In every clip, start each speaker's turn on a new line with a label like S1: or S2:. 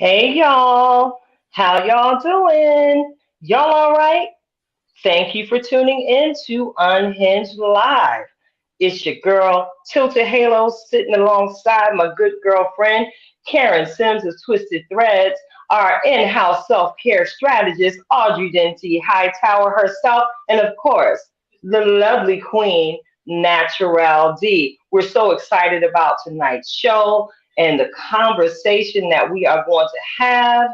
S1: Hey y'all, how y'all doing? Y'all all right? Thank you for tuning in to Unhinged Live. It's your girl, Tilted Halo, sitting alongside my good girlfriend, Karen Sims of Twisted Threads, our in-house self-care strategist, Audrey Denty Hightower herself, and of course, the lovely queen, Natural D. We're so excited about tonight's show and the conversation that we are going to have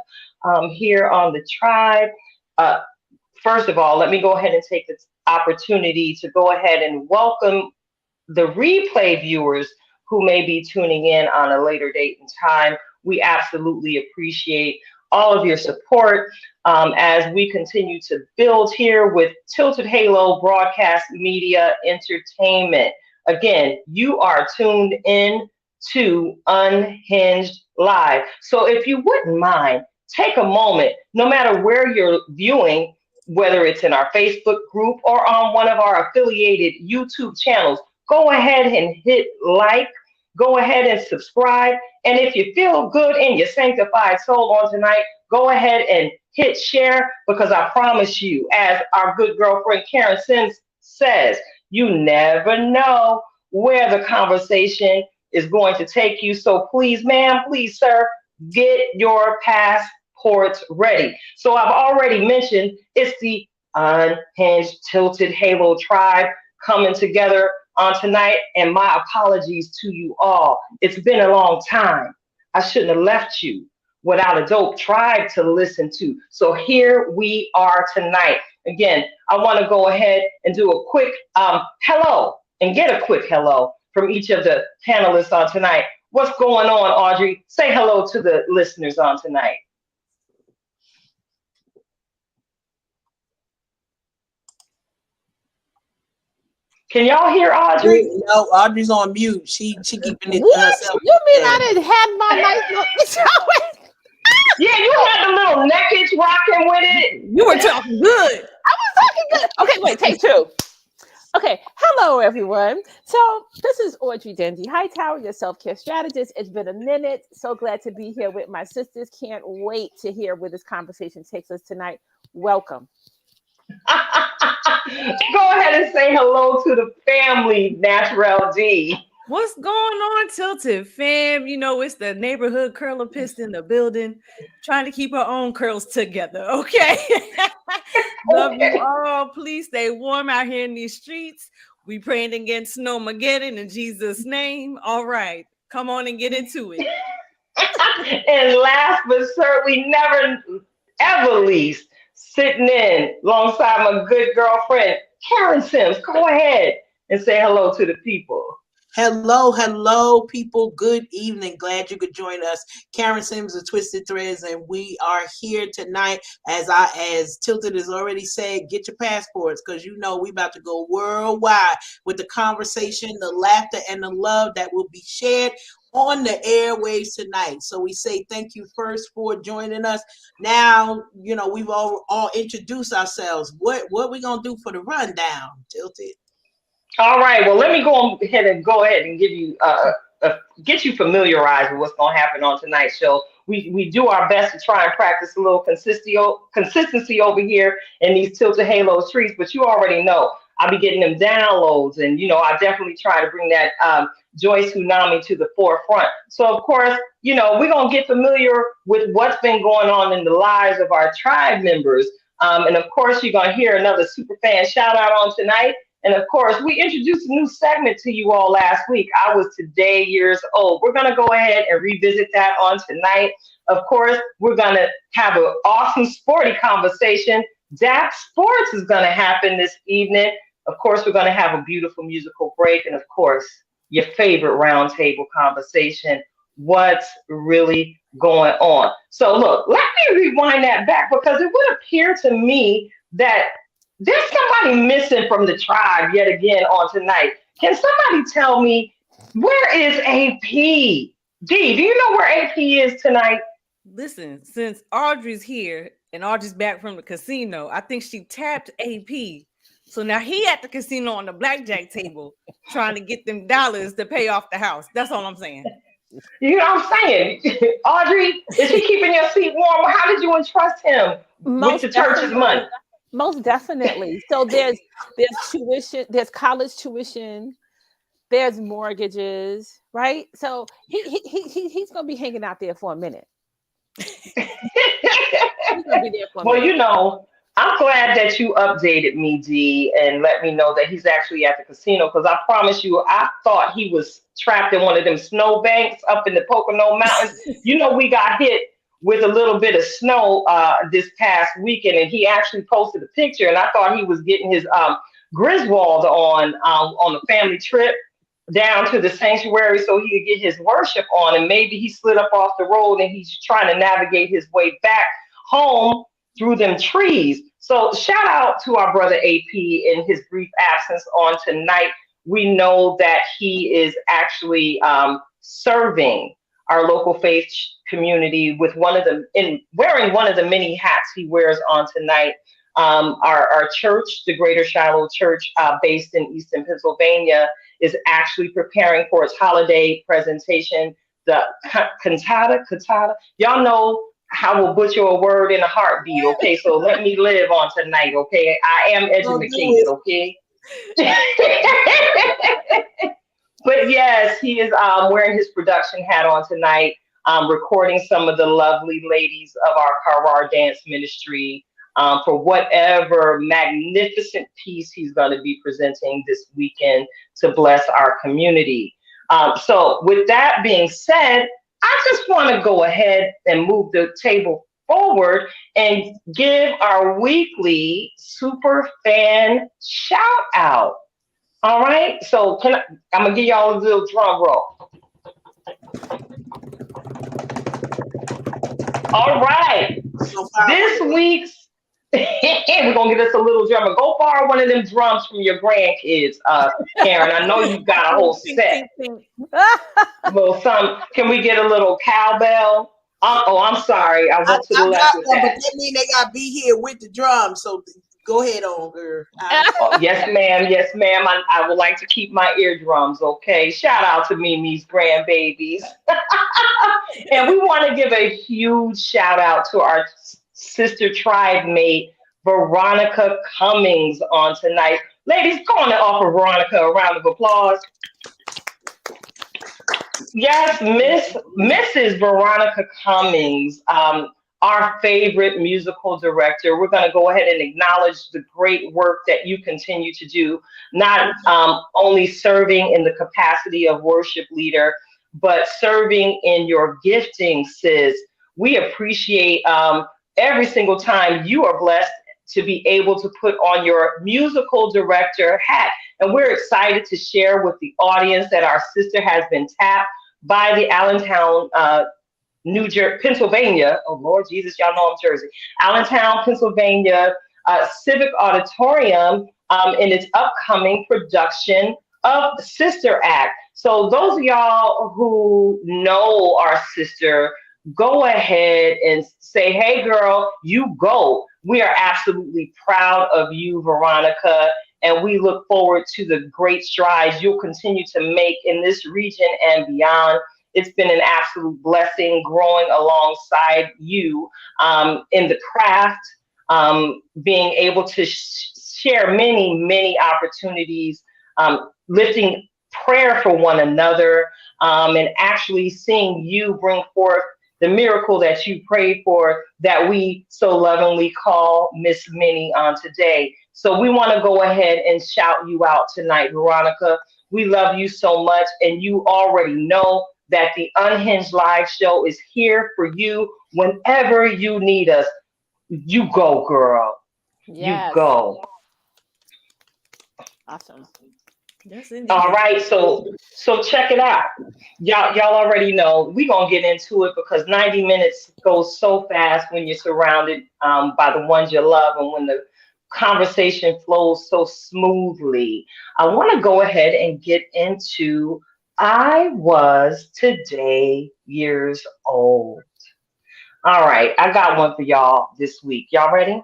S1: here on the tribe. Uh, First of all, let me go ahead and take this opportunity to go ahead and welcome the replay viewers who may be tuning in on a later date and time. We absolutely appreciate all of your support as we continue to build here with Tilted Halo Broadcast Media Entertainment. Again, you are tuned in to Unhinged Live. So if you wouldn't mind, take a moment, no matter where you're viewing, whether it's in our Facebook group or on one of our affiliated YouTube channels, go ahead and hit like, go ahead and subscribe. And if you feel good in your sanctified soul on tonight, go ahead and hit share because I promise you, as our good girlfriend Karen Sims says, you never know where the conversation is going to take you. So please, ma'am, please, sir, get your passports ready. So I've already mentioned it's the Unhinged Tilted Halo tribe coming together on tonight, and my apologies to you all. It's been a long time. I shouldn't have left you without a dope tribe to listen to. So here we are tonight. Again, I want to go ahead and do a quick hello and get a quick hello from each of the panelists on tonight. What's going on, Audrey? Say hello to the listeners on tonight. Can y'all hear Audrey?
S2: No, Audrey's on mute. She keeping it to
S3: What?
S2: herself.
S3: You mean I didn't have my nice little
S1: Yeah, you had the little neckage rocking with it.
S2: You were talking good.
S3: I was talking good. Okay, wait, take two. Okay, hello everyone. So this is Audrey Dendy Hightower, your self-care strategist. It's been a minute. So glad to be here with my sisters. Can't wait to hear where this conversation takes us tonight. Welcome.
S1: Go ahead and say hello to the family, Natural D.
S4: What's going on, Tilted fam? You know, it's the neighborhood curlapist in the building, trying to keep her own curls together. Okay. Love you all. Please stay warm out here in these streets. We praying against snowmageddon in Jesus' name. All right. Come on and get into it.
S1: And last but certainly never ever least, sitting in alongside my good girlfriend, Karen Sims. Go ahead and say hello to the people.
S2: Hello, people. Good evening. Glad you could join us. Karen Sims of Twisted Threads, and we are here tonight. As Tilted has already said, get your passports because you know we about to go worldwide with the conversation, the laughter, and the love that will be shared on the airwaves tonight. So we say thank you first for joining us. Now, you know, we've all introduced ourselves. What we gonna do for the rundown, Tilted?
S1: All right. Well, let me go ahead and give you get you familiarized with what's going to happen on tonight's show. We do our best to try and practice a little consistency over here in these Tilted Halo streets, but you already know I'll be getting them downloads, and you know I definitely try to bring that Joyce Tsunami to the forefront. So of course, you know we're gonna get familiar with what's been going on in the lives of our tribe members, and of course you're gonna hear another super fan shout out on tonight. And of course, we introduced a new segment to you all last week. I was today years old. We're going to go ahead and revisit that on tonight. Of course, we're going to have an awesome sporty conversation. DAP Sports is going to happen this evening. Of course, we're going to have a beautiful musical break. And of course, your favorite roundtable conversation. What's really going on? So look, let me rewind that back because it would appear to me that there's somebody missing from the tribe yet again on tonight. Can somebody tell me where is AP? D, do you know where AP is tonight?
S4: Listen, since Audrey's here and Audrey's back from the casino, I think she tapped AP. So now he at the casino on the blackjack table trying to get them dollars to pay off the house. That's all I'm saying.
S1: You know what I'm saying? Audrey, is he keeping your seat warm? How did you entrust him with
S3: Most
S1: the church's money?
S3: definitely. Most definitely. So there's tuition, there's college tuition, there's mortgages, right? So he's gonna be hanging out there for a minute. He's gonna be there for a
S1: Well,
S3: minute.
S1: you know, I'm glad that you updated me, D, and let me know that he's actually at the casino because I promise you, I thought he was trapped in one of them snow banks up in the Pocono Mountains. You know, we got hit with a little bit of snow this past weekend, and he actually posted a picture, and I thought he was getting his Griswold on a family trip down to the sanctuary so he could get his worship on, and maybe he slid up off the road and he's trying to navigate his way back home through them trees. So shout out to our brother AP in his brief absence on tonight. We know that he is actually serving our local faith community with one of the in wearing one of the many hats he wears on tonight. Our church, the Greater Shiloh Church, based in Easton, Pennsylvania, is actually preparing for its holiday presentation. The cantata. Y'all know how we'll butcher a word in a heartbeat. Okay, so let me live on tonight. Okay, I am
S2: Don't do
S1: educated.
S2: it.
S1: Okay. But yes, he is wearing his production hat on tonight, recording some of the lovely ladies of our Karwar dance ministry for whatever magnificent piece he's going to be presenting this weekend to bless our community. So, with that being said, I just want to go ahead and move the table forward and give our weekly super fan shout out. All right, so I'm gonna give y'all a little drum roll. All right,
S2: So far,
S1: this week's we're gonna get us a little drummer. Go borrow one of them drums from your grandkids, Karen. I know you got a whole
S3: Ping,
S1: set.
S3: ping, ping.
S1: Well, some. Can we get a little cowbell? Oh, I'm sorry. I went to the
S2: I
S1: left
S2: got
S1: with
S2: one, but
S1: that.
S2: that mean they gotta be here with the drums. So go ahead on, girl.
S1: Oh, yes, ma'am. Yes, ma'am. I would like to keep my eardrums. Okay. Shout out to Mimi's grandbabies. And we want to give a huge shout out to our sister tribe mate, Veronica Cummings, on tonight. Ladies, go on and offer Veronica a round of applause. Yes, Mrs. Veronica Cummings, our favorite musical director. We're going to go ahead and acknowledge the great work that you continue to do, not only serving in the capacity of worship leader, but serving in your gifting, sis. We appreciate every single time you are blessed to be able to put on your musical director hat. And we're excited to share with the audience that our sister has been tapped by the Allentown, Pennsylvania. Oh Lord Jesus, y'all know I'm Jersey. Allentown, Pennsylvania Civic Auditorium in its upcoming production of Sister Act. So those of y'all who know our sister, go ahead and say, "Hey, girl, you go." We are absolutely proud of you, Veronica, and we look forward to the great strides you'll continue to make in this region and beyond. It's been an absolute blessing growing alongside you in the craft, being able to share many, many opportunities, lifting prayer for one another, and actually seeing you bring forth the miracle that you prayed for that we so lovingly call Miss Minnie on today. So we want to go ahead and shout you out tonight, Veronica. We love you so much, and you already know that the Unhinged Live Show is here for you whenever you need us. You go, girl. You
S3: Yes.
S1: go.
S3: Awesome.
S4: Yes,
S1: All
S4: indeed.
S1: right, so check it out. Y'all already know we gonna get into it because 90 minutes goes so fast when you're surrounded by the ones you love and when the conversation flows so smoothly. I want to go ahead and get into I was today years old. All right, I got one for y'all this week. Y'all ready?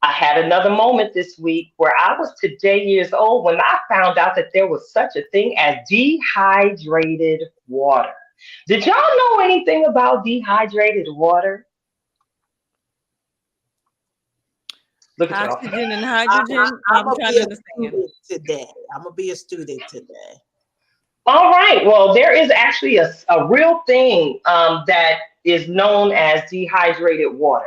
S1: I had another moment this week where I was today years old when I found out that there was such a thing as dehydrated water. Did y'all know anything about dehydrated water? Look at y'all.
S4: Oxygen and
S2: I,
S4: hydrogen.
S2: I'm
S4: I'm
S2: gonna
S4: trying
S2: be
S4: to
S2: a
S4: understand.
S2: student today. I'm gonna be a student today.
S1: All right. Well, there is actually a real thing that is known as dehydrated water.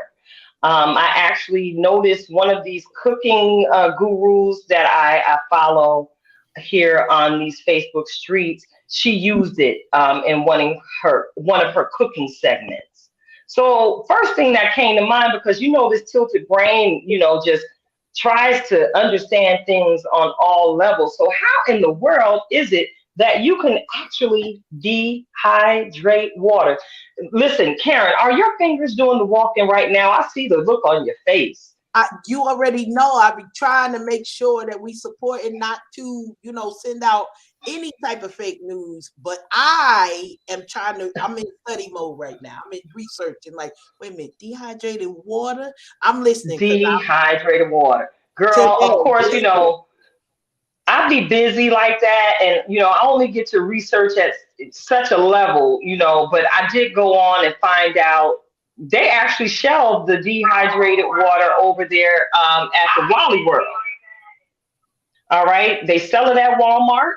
S1: I actually noticed one of these cooking gurus that I follow here on these Facebook streets. She used it in one of her cooking segments. So first thing that came to mind, because this tilted brain, just tries to understand things on all levels. So how in the world is it that you can actually dehydrate water? Listen, Karen, are your fingers doing the walking right now? I see the look on your face.
S2: You already know I be trying to make sure that we support and not to, send out any type of fake news. But I am I'm in study mode right now. I'm in research and like, wait a minute, dehydrated water. I'm listening because
S1: Dehydrated water. Girl, of
S2: today,
S1: course,
S2: listen,
S1: I be busy like that, and I only get to research at such a level, but I did go on and find out they actually shelved the dehydrated water over there at the Wally World. All right, they sell it at Walmart.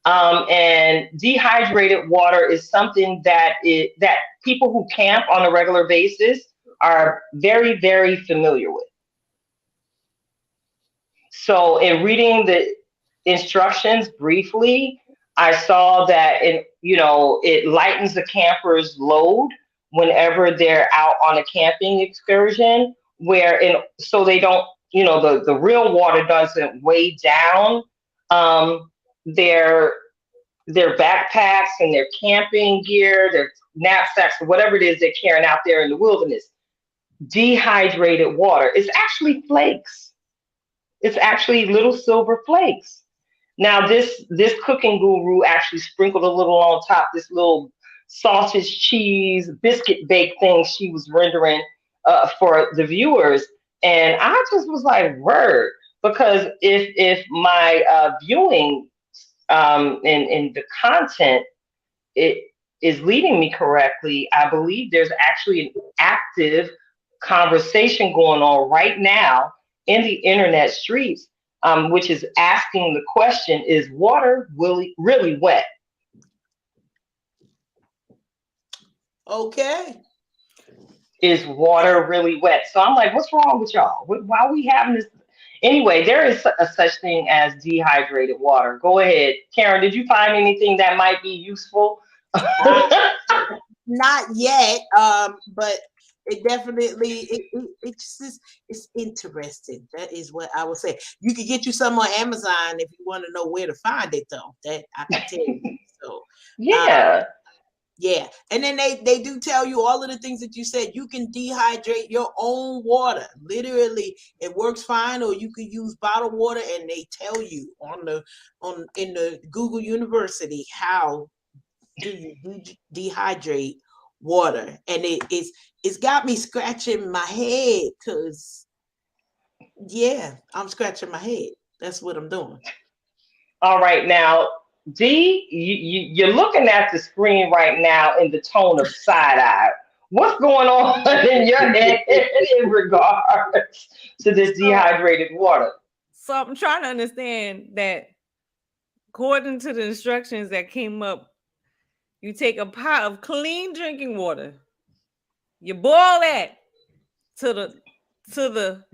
S1: And dehydrated water is something that people who camp on a regular basis are very, very familiar with. So, in reading the instructions briefly, I saw that it lightens the camper's load whenever they're out on a camping excursion, so they don't, the real water doesn't weigh down um, their their backpacks and their camping gear, their knapsacks, or whatever it is they're carrying out there in the wilderness. Dehydrated water is actually flakes. It's actually little silver flakes. Now, this cooking guru actually sprinkled a little on top, this little sausage cheese biscuit bake thing she was rendering for the viewers, and I just was like, "Word!" Because if my viewing in the content it is leading me correctly, I believe there's actually an active conversation going on right now in the internet streets, which is asking the question: is water really wet?
S2: okay.
S1: Is water really wet? So I'm like, what's wrong with y'all? Why are we having this? Anyway, there is a such thing as dehydrated water. Go ahead, Karen. Did you find anything that might be useful?
S2: Uh, Not yet, but it definitely it's just it's interesting. That is what I would say. You could get you some on Amazon if you want to know where to find it, though. That I can tell you. So, uh,
S1: Yeah.
S2: yeah, and then they do tell you all of the things that you said. You can dehydrate your own water. Literally, it works fine, or you could use bottled water, and they tell you on in the Google University how do you dehydrate water, and it's got me scratching my head because yeah, I'm scratching my head. That's what I'm doing.
S1: All right, now, D, you're looking at the screen right now in the tone of side eye. What's going on in your head in regards to this
S4: So,
S1: dehydrated water?
S4: so I'm trying to understand that according to the instructions that came up, you take a pot of clean drinking water, you boil that till the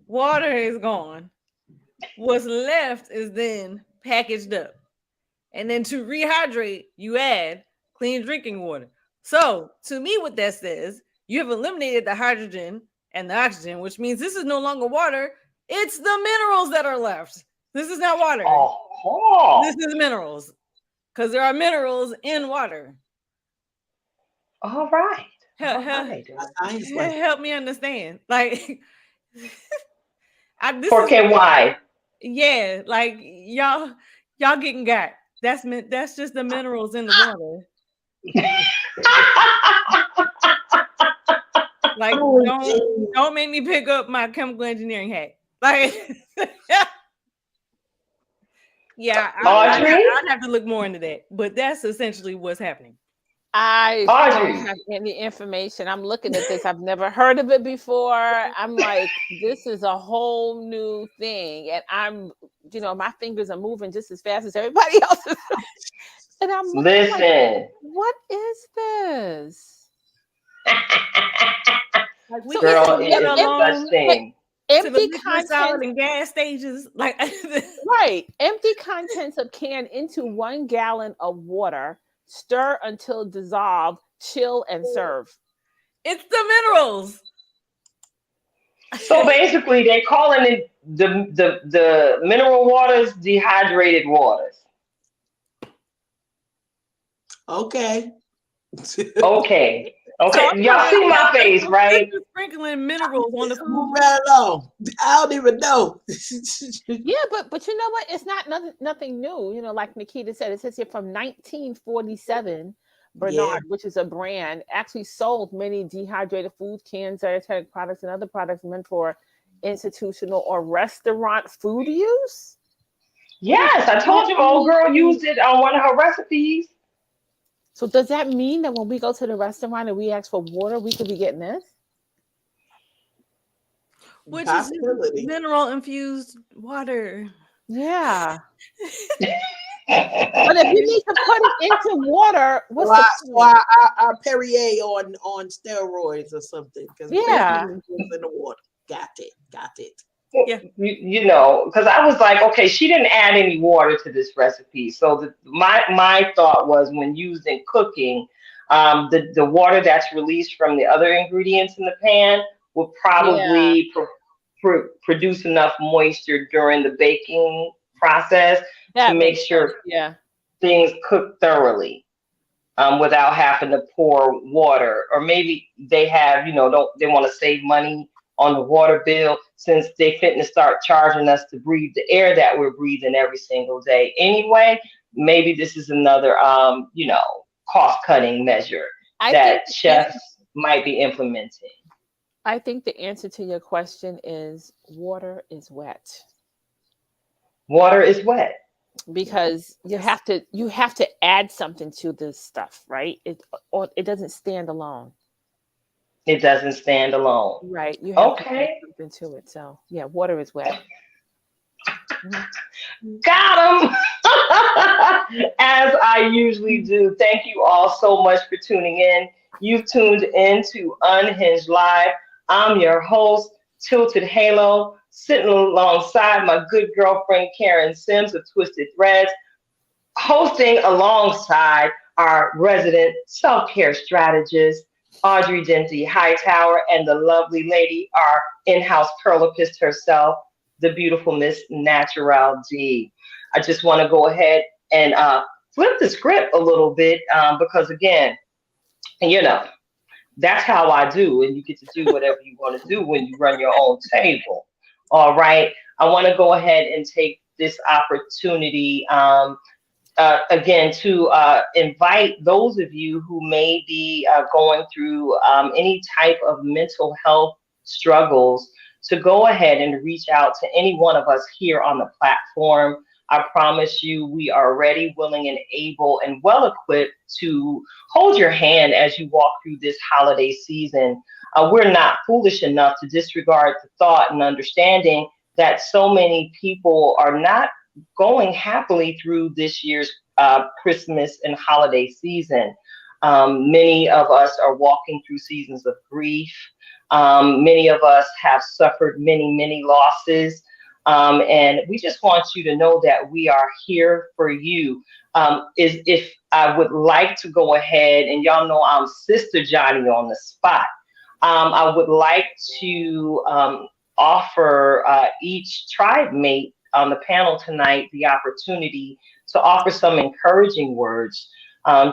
S4: water is gone. What's left is then packaged up. And then to rehydrate, you add clean drinking water. So, to me, what that says, you have eliminated the hydrogen and the oxygen, which means this is no longer water. It's the minerals that are left. This is not water. This
S1: Oh,
S4: is minerals because there are minerals in water.
S1: all right.
S4: Help,
S1: All
S4: help,
S1: right.
S2: A science lesson.
S4: help me understand. Like, this
S1: For
S4: is
S1: KY.
S4: yeah. Like y'all getting got. That's just the minerals in the water. Like,
S2: Oh,
S4: don't make me pick up my chemical engineering hat. Like, yeah,
S1: Audrey?
S4: I'd have to look more into that. But that's essentially what's happening.
S3: I don't
S1: Audrey.
S3: have any information. I'm looking at this. I've never heard of it before. I'm like, this is a whole new thing. And my fingers are moving just as fast as everybody else's. And I'm looking like,
S1: Listen.
S3: what is this?
S4: Like, we
S3: So
S4: can't
S3: is
S1: Girl,
S3: it
S1: it is such
S3: wait,
S1: thing.
S4: to the
S3: empty
S4: liquid, solid,
S3: content?
S4: and gas stages. Like,
S3: Right. Empty contents of can into 1 gallon of water. Stir until dissolved. Chill and serve.
S4: it's the minerals.
S1: So basically, they calling it the mineral waters dehydrated waters.
S2: okay.
S1: Okay.
S4: So
S1: Okay. Y'all see my face, right?
S4: just sprinkling minerals on the
S2: Move
S4: food.
S2: right along. I don't even know.
S3: Yeah, but you know what? It's not nothing new. Like Nikita said, it says here from 1947,
S2: Yeah.
S3: Bernard, which is a brand, actually sold many dehydrated food cans, dietetic products, and other products meant for institutional or restaurant food use.
S1: Yes, I told you, old girl used it on one of her recipes.
S3: So does that mean that when we go to the restaurant and we ask for water, we could be getting this?
S4: Which is
S2: Possibility.
S4: mineral infused water.
S3: Yeah. But if you
S1: Yes.
S3: need to put it into water, what's
S2: So,
S3: the point?
S2: our Perrier on steroids or something. Because
S3: Yeah.
S2: in the water. Got it.
S4: Yeah.
S1: Because I was like, okay, she didn't add any water to this recipe. So my thought was when used in cooking, the water that's released from the other ingredients in the pan will
S3: Yeah.
S1: probably produce enough moisture during the baking process to
S3: That
S1: make
S3: makes sense.
S1: sure
S3: Yeah.
S1: things cook thoroughly. Without having to pour water, or maybe they have, they want to save money on the water bill since they fitting to start charging us to breathe the air that we're breathing every single day. Anyway, maybe this is another, cost cutting measure
S3: I think
S1: that chefs might be implementing.
S3: I think the answer to your question is water is wet.
S1: Water is wet.
S3: Because you have to add something to this stuff, right? It doesn't stand alone.
S1: It doesn't stand alone.
S3: Right. You have to add
S1: Okay,
S3: something to it. So yeah, water is wet. Mhm.
S1: got them. As I usually do. Thank you all so much for tuning in. You've tuned in to Unhinged Live. I'm your host, Tilted Halo, sitting alongside my good girlfriend Karen Sims of Twisted Threads, hosting alongside our resident self-care strategist, Audrey Denty Hightower, and the lovely lady, our in-house curlipist herself, the beautiful Miss Natural D. I just want to go ahead and flip the script a little bit because, again, you know, that's how I do, and you get to do whatever you want to do when you run your own table. All right. I want to go ahead and take this opportunity again to invite those of you who may be going through any type of mental health struggles to go ahead and reach out to any one of us here on the platform. I promise you, we are ready, willing, and able and well equipped to hold your hand as you walk through this holiday season. We're not foolish enough to disregard the thought and understanding that so many people are not going happily through this year's Christmas and holiday season. Many of us are walking through seasons of grief. Many of us have suffered many losses. And we just want you to know that we are here for you. Is if I would like to go ahead, and y'all know I'm Sister Johnny on the spot. I would like to offer each tribe mate on the panel tonight the opportunity to offer some encouraging words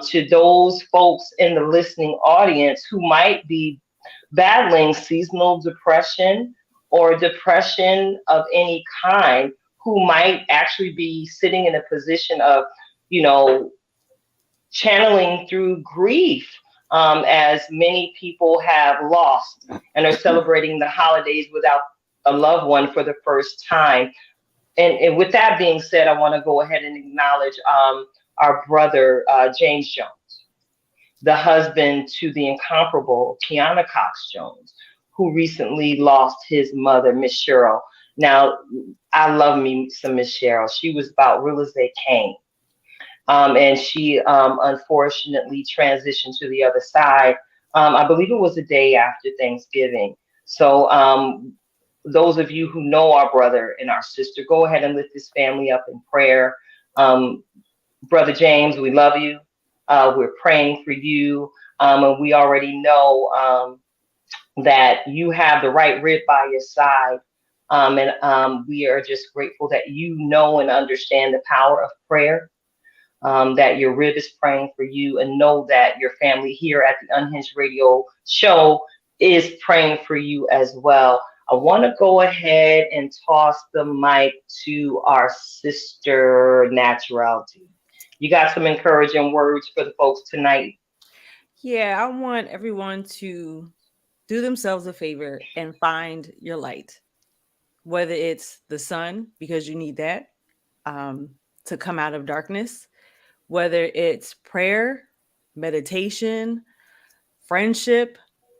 S1: to those folks in the listening audience who might be battling seasonal depression or depression of any kind, who might actually be sitting in a position of, channeling through grief as many people have lost and are celebrating the holidays without a loved one for the first time. And with that being said, I want to go ahead and acknowledge our brother, James Jones, the husband to the incomparable Kiana Cox Jones, who recently lost his mother, Miss Cheryl. Now, I love me some Miss Cheryl. She was about real as they came. And she unfortunately transitioned to the other side. I believe it was the day after Thanksgiving. So, those of you who know our brother and our sister, go ahead and lift this family up in prayer. Um, Brother James, we love you. We're praying for you. And we already know that you have the right rib by your side. And we are just grateful that you know and understand the power of prayer, that your rib is praying for you, and know that your family here at the Unhinged Radio Show is praying for you as well. I want to go ahead and toss the mic to our sister Naturality. You got some encouraging words for the folks tonight?
S4: Yeah, I want everyone to do themselves a favor and find your light, whether it's the sun, because you need that to come out of darkness, whether it's prayer, meditation, friendship,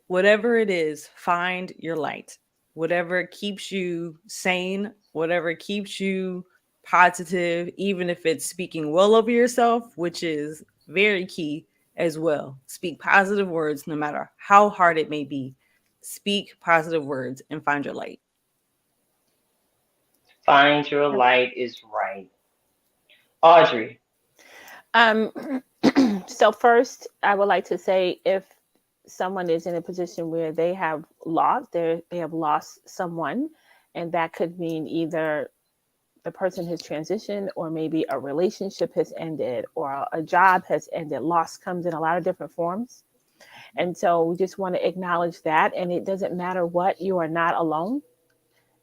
S4: whatever it is, find your light. Whatever keeps you sane, whatever keeps you positive, even if it's speaking well over yourself, which is very key as well. Speak positive words no matter how hard it may be. Speak positive words and find your light.
S1: Find your light is right. Audrey.
S3: Um, so first, I would like to say if someone is in a position where they have lost someone, and that could mean either the person has transitioned or maybe a relationship has ended or a job has ended. Loss comes in a lot of different forms. And so we just want to acknowledge that. And it doesn't matter what, you are not alone.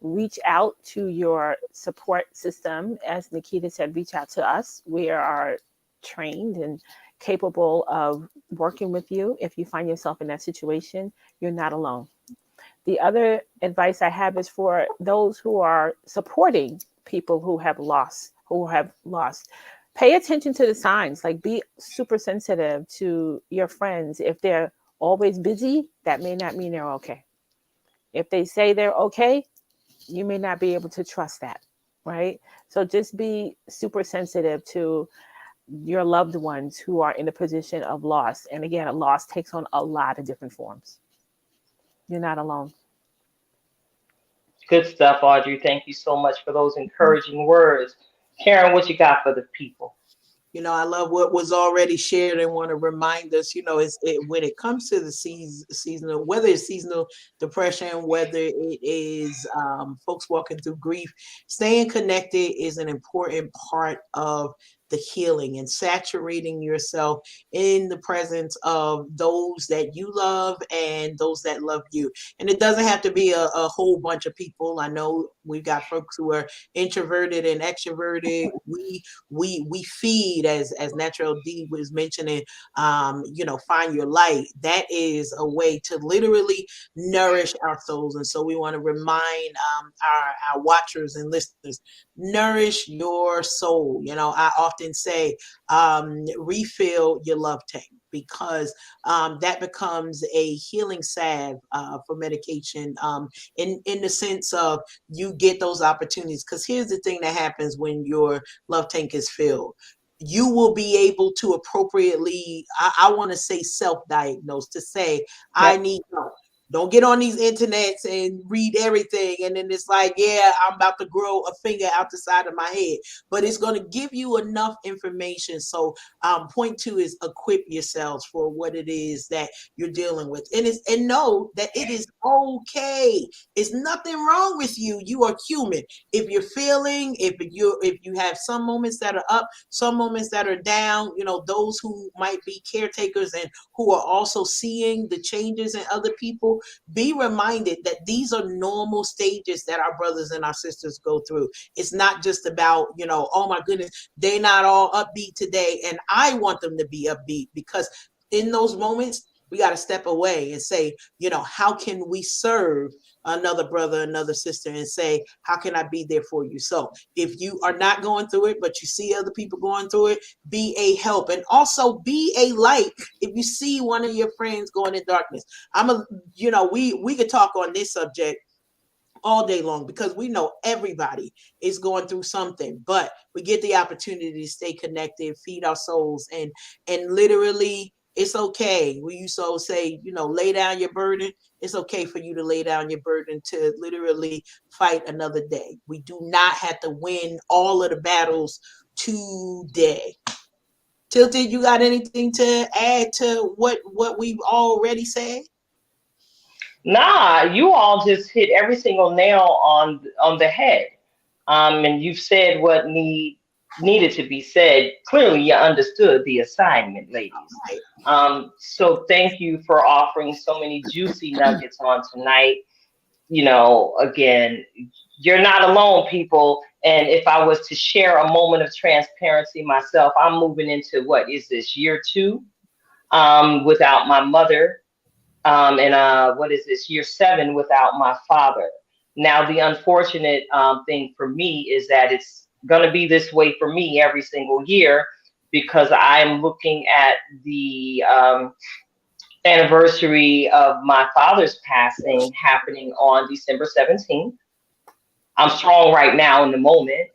S3: Reach out to your support system. As Nikita said, reach out to us. We are trained and capable of working with you. If you find yourself in that situation, you're not alone. The other advice I have is for those who are supporting people who have lost. Pay attention to the signs, like be super sensitive to your friends. If they're always busy, that may not mean they're okay. If they say they're okay, you may not be able to trust that, right? So just be super sensitive to your loved ones who are in a position of loss. And again, a loss takes on a lot of different forms. You're not alone.
S1: Good stuff, Audrey. Thank you so much for those encouraging words. Karen, what you got for the people?
S2: I love what was already shared and want to remind us, when it comes to the seasonal, whether it's seasonal depression, whether it is folks walking through grief, staying connected is an important part of the healing and saturating yourself in the presence of those that you love and those that love you. And it doesn't have to be a whole bunch of people. I know we've got folks who are introverted and extroverted. We feed, as Natural D was mentioning, find your light. That is a way to literally nourish our souls. And so we want to remind our watchers and listeners, nourish your soul. I often say, refill your love tank, because that becomes a healing salve for medication, in the sense of you get those opportunities. Because here's the thing that happens when your love tank is filled. You will be able to appropriately, I want to say, self-diagnose, to say, I
S1: Yep.
S2: need help. Don't get on these internets and read everything. And then it's like, yeah, I'm about to grow a finger out the side of my head. But it's going to give you enough information. So point two is equip yourselves for what it is that you're dealing with. And know that it is okay. It's nothing wrong with you. You are human. If you're feeling, if you have some moments that are up, some moments that are down, those who might be caretakers and who are also seeing the changes in other people, be reminded that these are normal stages that our brothers and our sisters go through. It's not just about, oh my goodness, they're not all upbeat today, and I want them to be upbeat, because in those moments, We got to step away and say, how can we serve another brother, another sister, and say, how can I be there for you? So if you are not going through it, but you see other people going through it, be a help, and also be a light. If you see one of your friends going in darkness, we could talk on this subject all day long because we know everybody is going through something, but we get the opportunity to stay connected, feed our souls, and literally it's okay. We used to say, lay down your burden. It's okay for you to lay down your burden to literally fight another day. We do not have to win all of the battles today. Tilted, you got anything to add to what we've already said?
S1: Nah, you all just hit every single nail on the head. And you've said what needed to be said. Clearly, you understood the assignment, ladies.
S2: Right.
S1: So thank you for offering so many juicy nuggets on tonight. Again, you're not alone, people. And if I was to share a moment of transparency myself, I'm moving into what is this, year 2, without my mother, and what is this, year 7 without my father. Now, the unfortunate thing for me is that it's going to be this way for me every single year because I'm looking at the anniversary of my father's passing happening on December 17th. I'm strong right now in the moment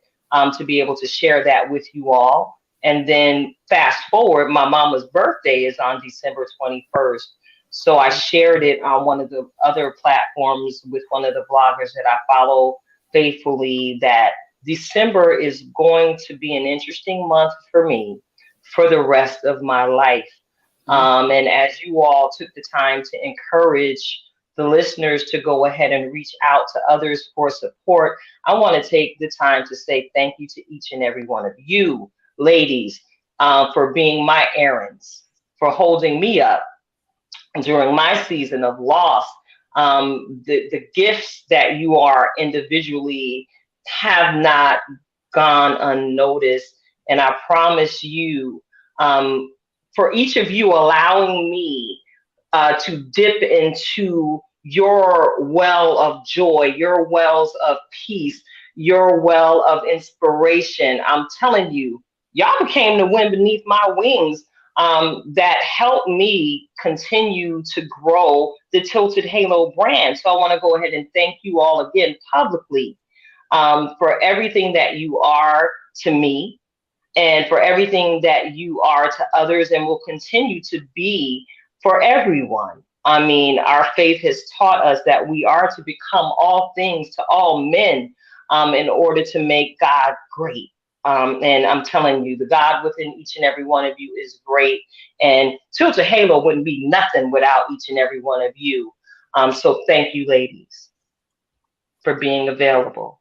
S1: to be able to share that with you all. And then fast forward, my mama's birthday is on December 21st. So I shared it on one of the other platforms with one of the bloggers that I follow faithfully that December is going to be an interesting month for me for the rest of my life. And as you all took the time to encourage the listeners to go ahead and reach out to others for support, I want to take the time to say thank you to each and every one of you, ladies, for being my errands, for holding me up during my season of loss. The gifts that you are individually have not gone unnoticed. And I promise you, um, for each of you allowing me to dip into your well of joy, your wells of peace, your well of inspiration. I'm telling you, y'all became the wind beneath my wings that helped me continue to grow the Tilted Halo brand. So I want to go ahead and thank you all again publicly for everything that you are to me and for everything that you are to others and will continue to be for everyone. I mean, our faith has taught us that we are to become all things to all men in order to make God great. And I'm telling you, the God within each and every one of you is great. And Tilted Halo wouldn't be nothing without each and every one of you. So thank you, ladies, for being available.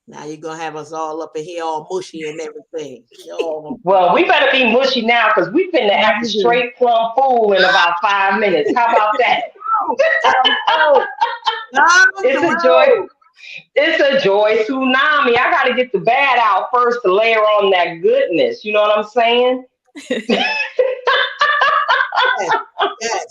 S2: Now you're gonna have us all up in here all mushy and everything.
S1: Well, we better be mushy now because we finna act a straight plumb fool in about 5 minutes. How about that? It's a joy. It's a joy tsunami. I gotta get the bad out first to layer on that goodness. You know what I'm saying?
S2: Yes. Yes.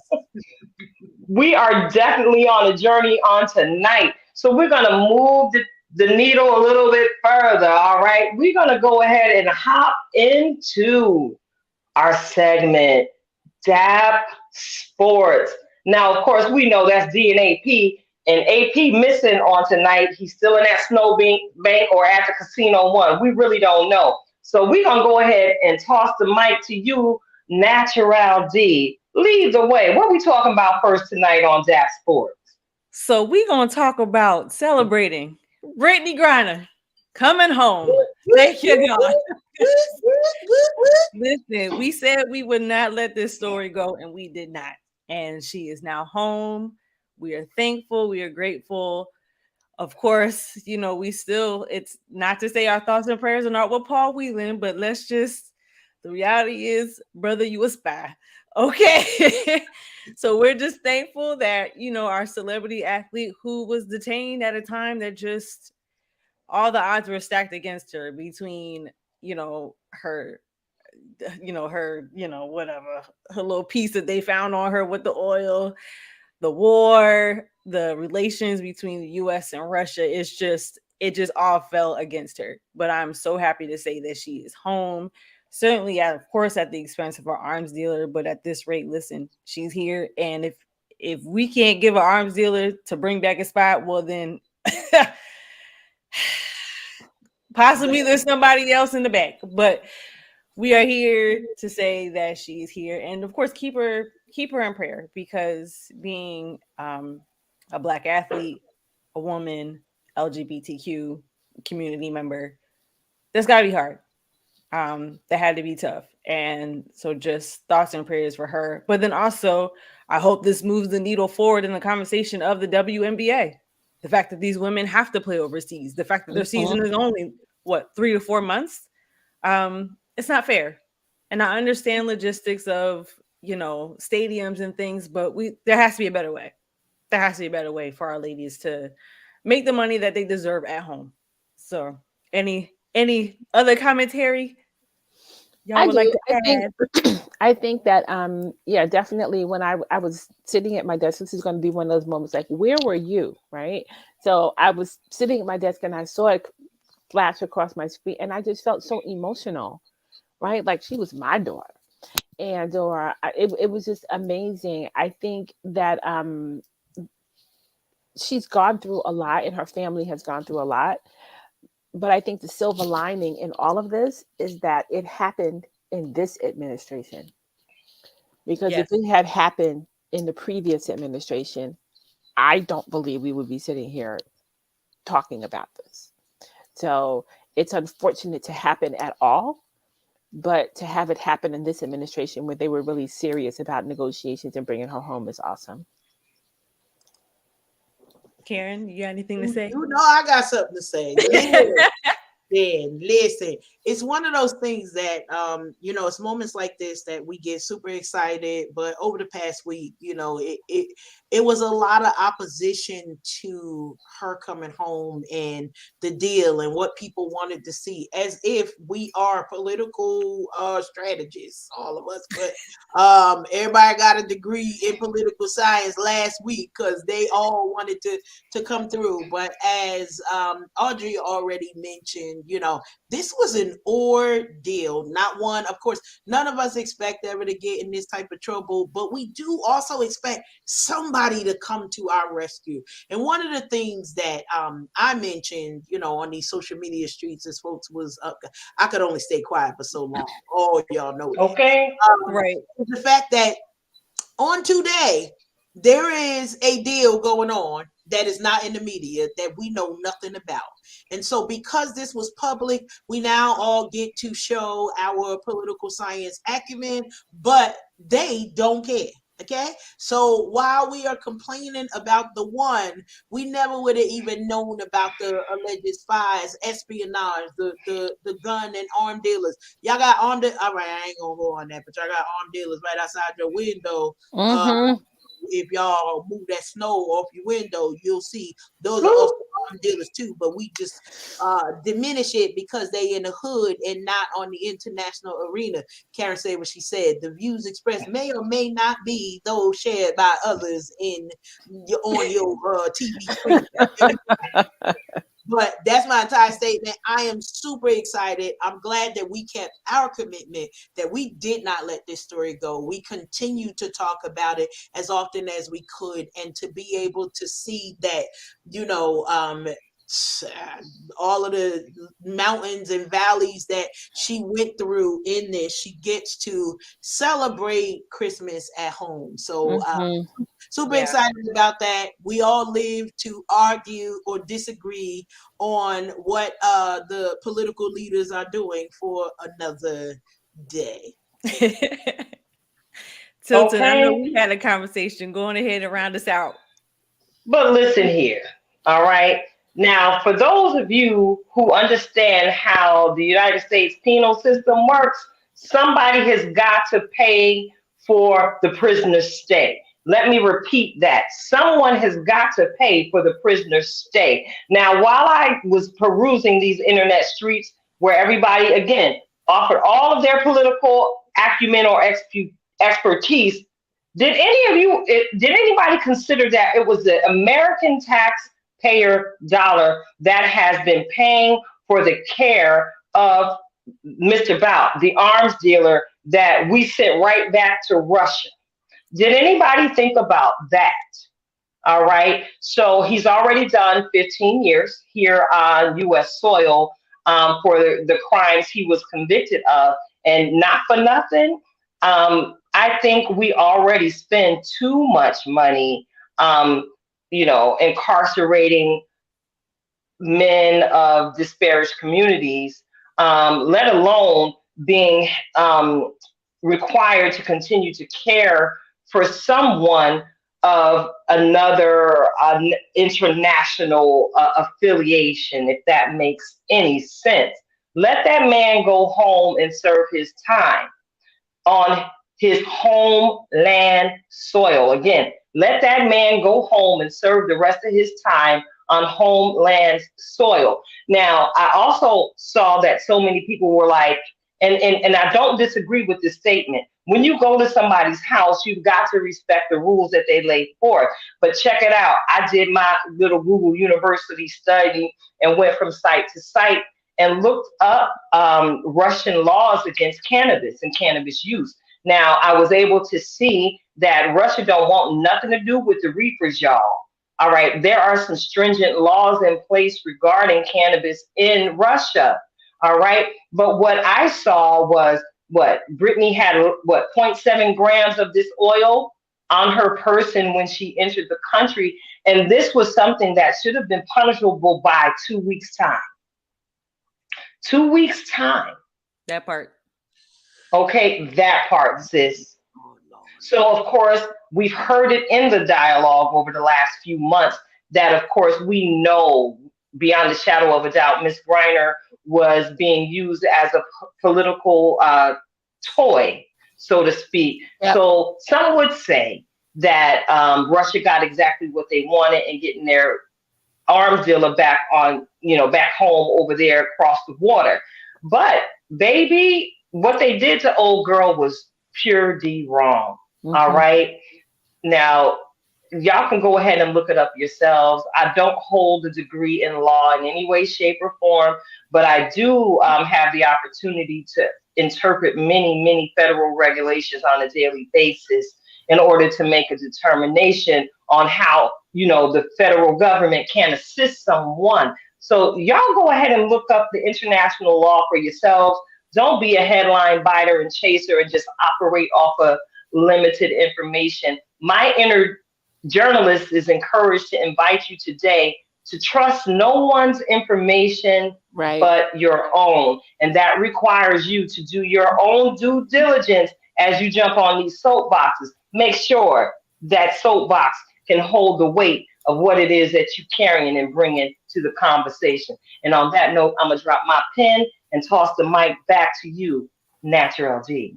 S1: We are definitely on a journey on tonight. So we're gonna move the needle a little bit further. All right. We're gonna go ahead and hop into our segment, DAP Sports. Now, of course, we know that's D and AP, and AP missing on tonight. He's still in that bank or at the Casino One. We really don't know. So we're going to go ahead and toss the mic to you, Natural D. Lead the way. What are we talking about first tonight on DAP Sports?
S4: So we're going to talk about celebrating Brittany Griner coming home. Thank you, God. Listen, we said we would not let this story go, and we did not. And she is now home. We are thankful. We are grateful. Of course, it's not to say our thoughts and prayers are not with Paul Whelan, but the reality is, brother, you a spy. Okay. So we're just thankful that, our celebrity athlete who was detained at a time that just all the odds were stacked against her between, her her, whatever, her little piece that they found on her with the oil, the war, the relations between the US and Russia. It just all fell against her. But I'm so happy to say that she is home. Certainly, of course, at the expense of our arms dealer, but at this rate, listen, she's here. And if we can't give an arms dealer to bring back a spot, well then possibly there's somebody else in the back. But we are here to say that she's here, and of course keep her in prayer, because being a Black athlete, a woman, LGBTQ community member, that's got to be hard. That had to be tough. And so just thoughts and prayers for her. But then also, I hope this moves the needle forward in the conversation of the WNBA. The fact that these women have to play overseas, the fact that their season is only 3 to 4 months. It's not fair. And I understand logistics of, stadiums and things, but there has to be a better way. There has to be a better way for our ladies to make the money that they deserve at home. So any other commentary y'all would like to add?
S3: I think that yeah, definitely when I was sitting at my desk, this is going to be one of those moments like, where were you? Right. So I was sitting at my desk and I saw it flash across my screen and I just felt so emotional, right? Like she was my daughter. And it was just amazing. I think that she's gone through a lot and her family has gone through a lot. But I think the silver lining in all of this is that it happened in this administration. Because if it had happened in the previous administration, I don't believe we would be sitting here talking about this. So it's unfortunate to happen at all, but to have it happen in this administration where they were really serious about negotiations and bringing her home is awesome.
S4: Karen, you got anything to say?
S2: I got something to say. Listen, it's one of those things that it's moments like this that we get super excited, but over the past week, it was a lot of opposition to her coming home and the deal and what people wanted to see, as if we are political strategists, all of us. But everybody got a degree in political science last week because they all wanted to come through. But as Audrey already mentioned, this was an ordeal, not one. Of course, none of us expect ever to get in this type of trouble, but we do also expect somebody to come to our rescue. And one of the things that I mentioned, on these social media streets, as folks was, I could only stay quiet for so long. Oh, y'all know that.
S1: Okay.
S4: Right.
S2: The fact that on today, there is a deal going on that is not in the media that we know nothing about. And so because this was public, we now all get to show our political science acumen, but they don't care. Okay, so while we are complaining about the one, we never would have even known about the alleged spies, espionage, the gun and arm dealers. Y'all got armed. All right, I ain't gonna go on that, but y'all got armed dealers right outside your window. If y'all move that snow off your window, you'll see those are also armed dealers too. But we just diminish it because they in the hood and not on the international arena. Karen said what she said. The views expressed may or may not be those shared by others on your TV screen. But that's my entire statement. I am super excited. I'm glad that we kept our commitment, that we did not let this story go. We continued to talk about it as often as we could, and to be able to see that, all of the mountains and valleys that she went through in this, she gets to celebrate Christmas at home. So super excited about that. We all live to argue or disagree on what the political leaders are doing for another day.
S4: Tilted, I know we had a conversation. Going ahead and round us out.
S1: But listen here, all right? Now, for those of you who understand how the United States penal system works, somebody has got to pay for the prisoner's stay. Let me repeat that. Someone has got to pay for the prisoner's stay. Now, while I was perusing these internet streets where everybody, again, offered all of their political acumen or expertise. Did anybody consider that it was the American taxpayer dollar that has been paying for the care of Mr. Bout, the arms dealer that we sent right back to Russia? Did anybody think about that? All right. So he's already done 15 years here on U.S. soil for the crimes he was convicted of. And not for nothing, I think we already spend too much money, incarcerating men of disparaged communities, let alone being required to continue to care for someone of another international affiliation, if that makes any sense. Let that man go home and serve his time on his homeland soil. Again, let that man go home and serve the rest of his time on homeland soil. Now, I also saw that so many people were like, and I don't disagree with this statement. When you go to somebody's house, you've got to respect the rules that they lay forth. But check it out. I did my little Google University study and went from site to site and looked up Russian laws against cannabis and cannabis use. Now, I was able to see that Russia don't want nothing to do with the reefers, y'all. All right, there are some stringent laws in place regarding cannabis in Russia. All right, but what I saw was what Brittany had, what, zero point 0.7 grams of this oil on her person when she entered the country. And this was something that should have been punishable by 2 weeks' time. 2 weeks' time.
S4: That part.
S1: Okay, that part, sis. So, of course, we've heard it in the dialogue over the last few months that, of course, we know beyond the shadow of a doubt, Ms. Griner was being used as a political toy, so to speak. Yep. So some would say that Russia got exactly what they wanted and getting their arms dealer back on, back home over there across the water. But baby, what they did to old girl was pure D wrong. Mm-hmm. All right. Now, y'all can go ahead and look it up yourselves. I don't hold a degree in law in any way, shape, or form, but I do have the opportunity to interpret many, many federal regulations on a daily basis in order to make a determination on how, the federal government can assist someone. So y'all go ahead and look up the international law for yourselves. Don't be a headline biter and chaser and just operate off of limited information. My inner journalist is encouraged to invite you today to trust no one's information but your own. And that requires you to do your own due diligence as you jump on these soapboxes. Make sure that soapbox can hold the weight of what it is that you're carrying and bringing to the conversation. And on that note, I'm going to drop my pen and toss the mic back to you, Natural D.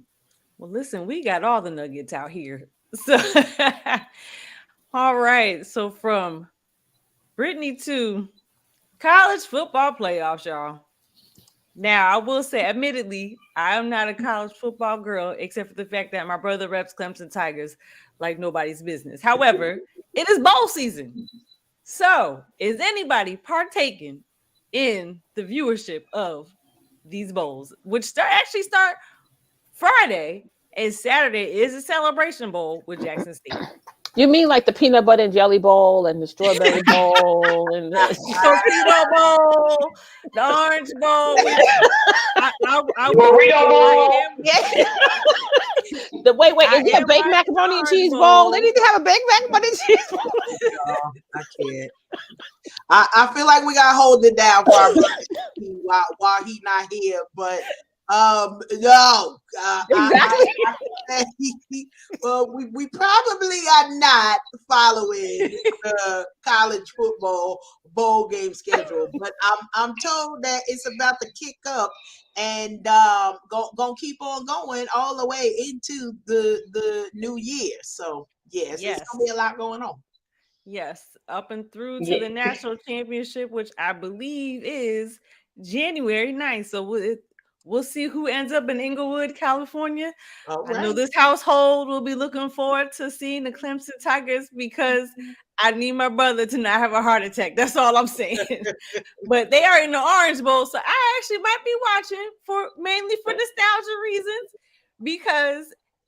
S4: Well, listen, we got all the nuggets out here. So, all right. So from Brittany to college football playoffs, y'all. Now, I will say, admittedly, I am not a college football girl, except for the fact that my brother reps Clemson Tigers like nobody's business. However, it is bowl season. So, is anybody partaking in the viewership of these bowls, which start Friday, and Saturday is a Celebration Bowl with Jackson State.
S3: You mean like the peanut butter and jelly bowl and the strawberry bowl and the
S4: torpedo bowl, the orange bowl,
S1: burrito bowl.
S3: Is there a baked macaroni and cheese bowl? They need to have a baked macaroni and cheese bowl.
S2: No, I can't. I feel like we gotta hold it down for our while he's not here, but no,
S3: exactly.
S2: Well, we probably are not following the college football bowl game schedule, but I'm told that it's about to kick up and gonna keep on going all the way into the new year. So yes, it's gonna be a lot going on.
S4: Yes, up and through to the national championship, which I believe is January 9th. So we'll see who ends up in Inglewood, California.
S2: All
S4: I know
S2: right.
S4: this household will be looking forward to seeing the Clemson Tigers because I need my brother to not have a heart attack. That's all I'm saying. But they are in the Orange Bowl, so I actually might be watching for mainly for nostalgia reasons because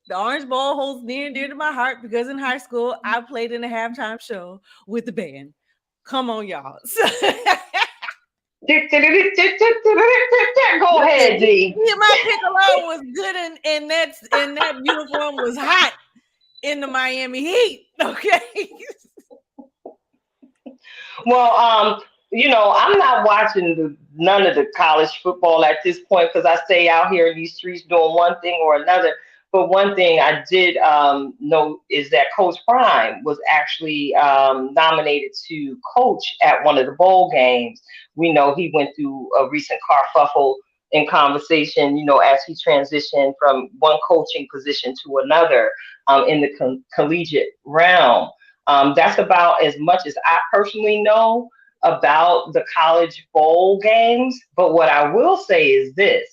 S4: the Orange Bowl holds near and dear to my heart because in high school I played in a halftime show with the band. Come on, y'all.
S1: Go
S4: Listen,
S1: ahead, D.
S4: me and my piccolo was good and that uniform was hot in the Miami Heat. Okay.
S1: Well, I'm not watching none of the college football at this point because I stay out here in these streets doing one thing or another. But one thing I did know is that Coach Prime was actually nominated to coach at one of the bowl games. We know he went through a recent carfuffle in conversation, as he transitioned from one coaching position to another in the collegiate realm. That's about as much as I personally know about the college bowl games. But what I will say is this,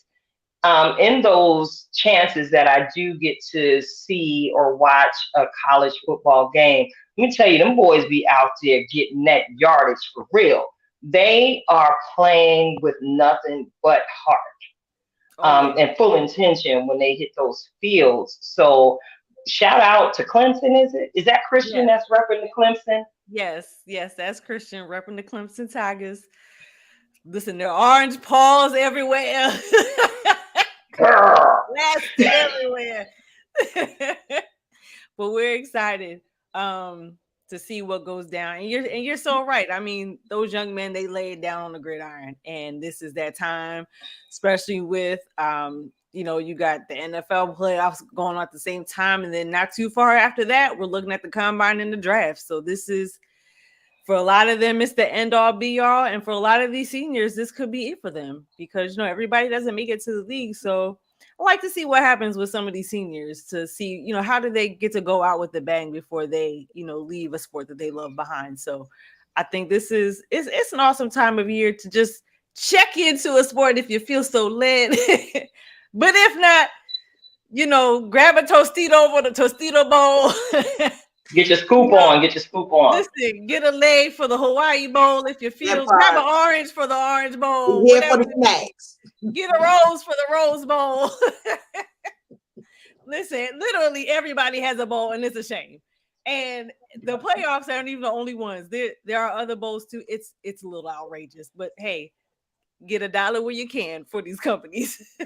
S1: in those chances that I do get to see or watch a college football game, let me tell you, them boys be out there getting that yardage for real. They are playing with nothing but heart and full intention when they hit those fields. So shout out to Clemson, is it? Is that Christian
S4: Yes.
S1: that's repping the Clemson?
S4: Yes, that's Christian repping the Clemson Tigers. Listen, there are orange paws everywhere.
S1: Girl.
S4: Blasted everywhere. But we're excited to see what goes down. And you're so right. I mean, those young men, they lay it down on the gridiron, and this is that time, especially with you got the NFL playoffs going on at the same time, and then not too far after that, we're looking at the combine and the draft. So this is, for a lot of them, it's the end all be all, and for a lot of these seniors, this could be it for them because everybody doesn't make it to the league. So I like to see what happens with some of these seniors to see, how do they get to go out with the bang before they, leave a sport that they love behind. So I think this is it's an awesome time of year to just check into a sport if you feel so led. But if not, grab a Tostito for the Tostito Bowl.
S1: Get your scoop on. Get your scoop on.
S4: Listen, get a leg for the Hawaii Bowl if you feel. Grab an orange for the Orange Bowl.
S2: Here for the snacks.
S4: Get a rose for the Rose Bowl. Listen, literally everybody has a bowl, and it's a shame. And the playoffs aren't even the only ones. There are other bowls too. It's a little outrageous, but hey, get $1 where you can for these companies.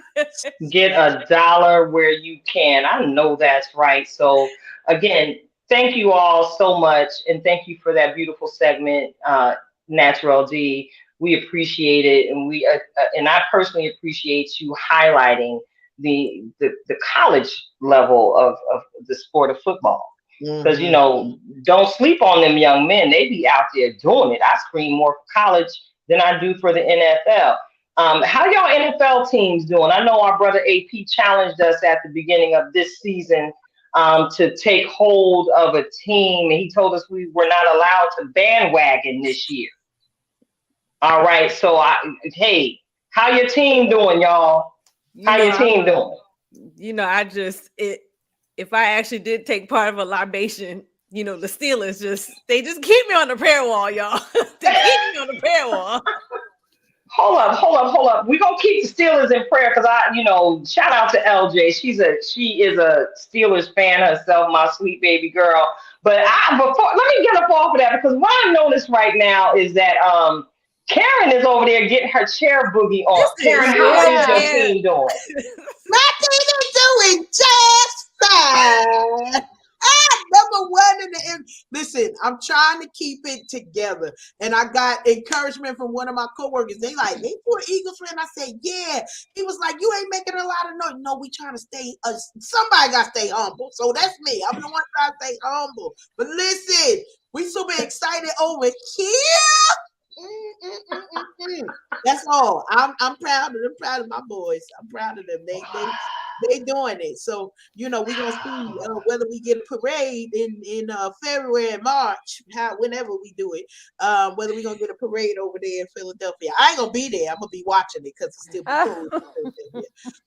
S1: Get $1 where you can. I know that's right. So again, thank you all so much, and thank you for that beautiful segment, Natural D. We appreciate it, and and I personally appreciate you highlighting the college level of the sport of football. Because don't sleep on them young men. They be out there doing it. I scream more for college than I do for the NFL. How y'all NFL teams doing? I know our brother AP challenged us at the beginning of this season to take hold of a team, and he told us we were not allowed to bandwagon this year. All right, so hey, how your team doing, y'all? How your team doing?
S4: If I actually did take part of a libation, the Steelers they just keep me on the prayer wall, y'all. They keep me on the prayer wall.
S1: Hold up. We're gonna keep the Steelers in prayer because shout out to LJ. She is a Steelers fan herself, my sweet baby girl. But let me get up off of that because what I notice right now is that Karen is over there getting her chair boogie on. Karen, how is your team doing?
S2: My team is doing just fine. Number one in the end. Listen, I'm trying to keep it together. And I got encouragement from one of my coworkers. They an Eagles fan. I said, yeah. He was like, you ain't making a lot of noise. No, we trying to stay, somebody got to stay humble. So that's me. I'm the one trying to stay humble. But listen, we super excited over here. That's all. I'm proud of them. Proud of my boys. I'm proud of them. They they doing it. So we're gonna see whether we get a parade in February and March, whenever we do it. Whether we're gonna get a parade over there in Philadelphia. I ain't gonna be there. I'm gonna be watching it because it's still be cold in Philadelphia.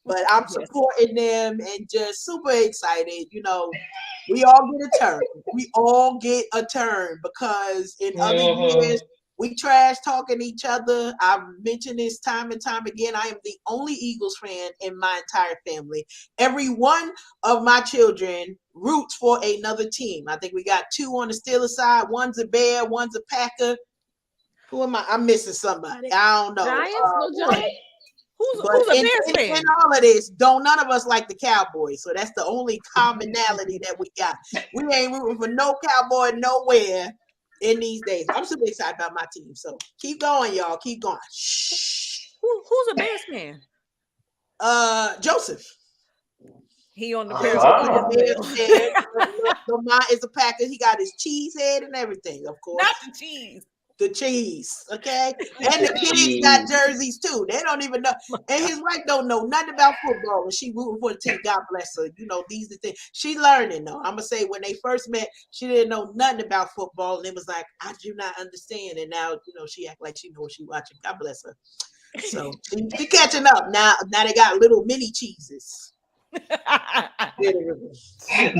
S2: But I'm supporting them and just super excited. We all get a turn. We all get a turn because in other years we trash talking each other. I've mentioned this time and time again. I am the only Eagles fan in my entire family. Every one of my children roots for another team. I think we got 2 on the Steelers side. One's a Bear, one's a Packer. Who am I? I'm missing somebody. I don't know.
S3: Giants? No Giants?
S4: Who's a Bears fan?
S2: In all of this, none of us like the Cowboys. So that's the only commonality that we got. We ain't rooting for no Cowboy nowhere in these days. I'm super excited about my team. So keep going, y'all. Keep going. Shh.
S4: Who's a Bears fan?
S2: Joseph.
S4: He on the Bears.
S2: Lamont is a Packer. He got his cheese head and everything, of course.
S4: Not the cheese.
S2: The cheese, okay? And the kids got jerseys too. They don't even know. And his wife don't know nothing about football. And she rooting for the team. God bless her. These are the things. She learning though. I'm going to say when they first met, she didn't know nothing about football. And it was like, I do not understand. And now, she act like she knows what she watching. God bless her. So she catching up. Now they got little mini cheeses.
S1: The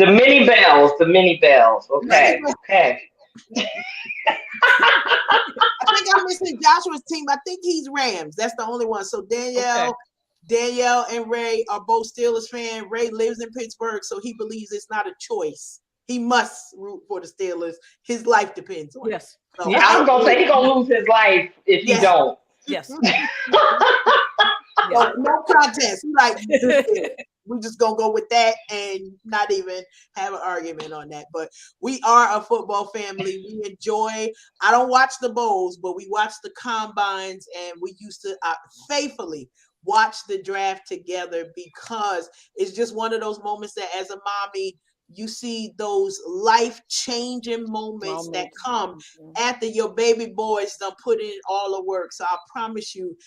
S1: mini bells. Okay. Okay.
S2: I think I'm missing Joshua's team. I think he's Rams. That's the only one. So Danielle and Ray are both Steelers fans. Ray lives in Pittsburgh, so he believes it's not a choice. He must root for the Steelers. His life depends on it. So
S1: yeah, I was gonna say he's gonna lose his life if he don't.
S4: Yes.
S2: No contest. We're just gonna go with that and not even have an argument on that. But we are a football family. We enjoy. I don't watch the bowls, but we watch the combines, and we used to faithfully watch the draft together because it's just one of those moments that, as a mommy, you see those life-changing moments that come after your baby boys done put in all the work. So I promise you,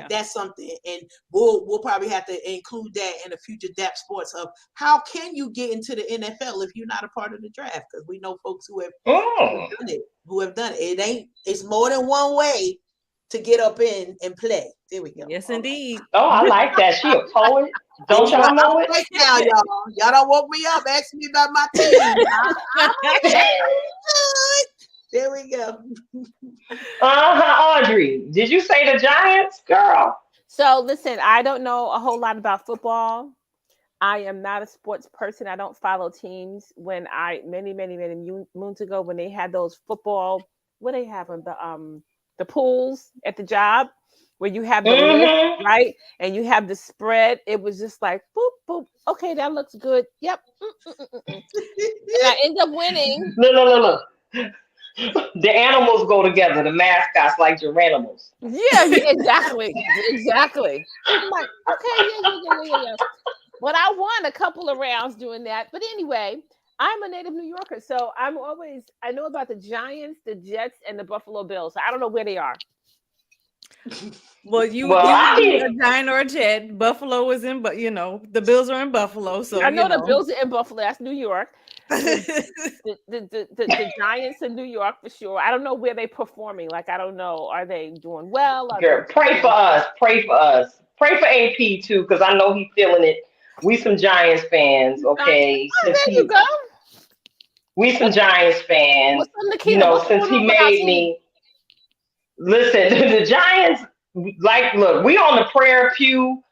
S2: that's something, and we'll probably have to include that in the future depth sports of how can you get into the NFL if you're not a part of the draft? Because we know folks who have done it. It's more than one way to get up in and play. There we go.
S4: Yes, indeed.
S1: Oh, I like that. She a poet. Don't y'all know it?
S2: Now, y'all don't woke me up. Ask me about my team. There we go.
S1: Audrey, did you say the Giants, girl?
S3: So listen, I don't know a whole lot about football. I am not a sports person. I don't follow teams. When many moons ago, when they had those football, what they have on the pools at the job where you have the list, right? And you have the spread. It was just like, boop, boop. Okay, that looks good. Yep. And I end up winning.
S1: No. The animals go together. The mascots like your animals.
S3: Yeah, exactly. I'm like, okay, yeah. But I won a couple of rounds doing that. But anyway, I'm a native New Yorker, so I know about the Giants, the Jets, and the Buffalo Bills. I don't know where they are.
S4: Well, you a Giant or a Jet. Buffalo is in, but the Bills are in Buffalo. So
S3: I know the Bills are in Buffalo. That's New York. the Giants in New York for sure. I don't know where they're performing. I don't know. Are they doing well?
S1: Girl, pray for us. Pray for AP too, because I know he's feeling it. We some Giants fans, okay?
S3: There you go.
S1: We some Giants fans. Since he made me. Listen, the Giants, look, we on the prayer pew,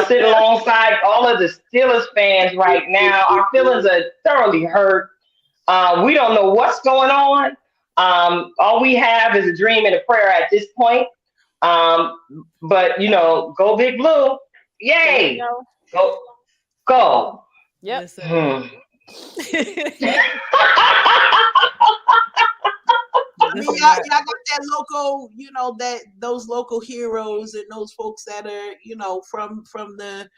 S1: sitting alongside all of the Steelers fans right now. Our feelings are thoroughly hurt. We don't know what's going on. All we have is a dream and a prayer at this point. But go Big Blue. Yay. Go.
S3: Yep.
S2: Y'all got that local, those local heroes and those folks that are, from the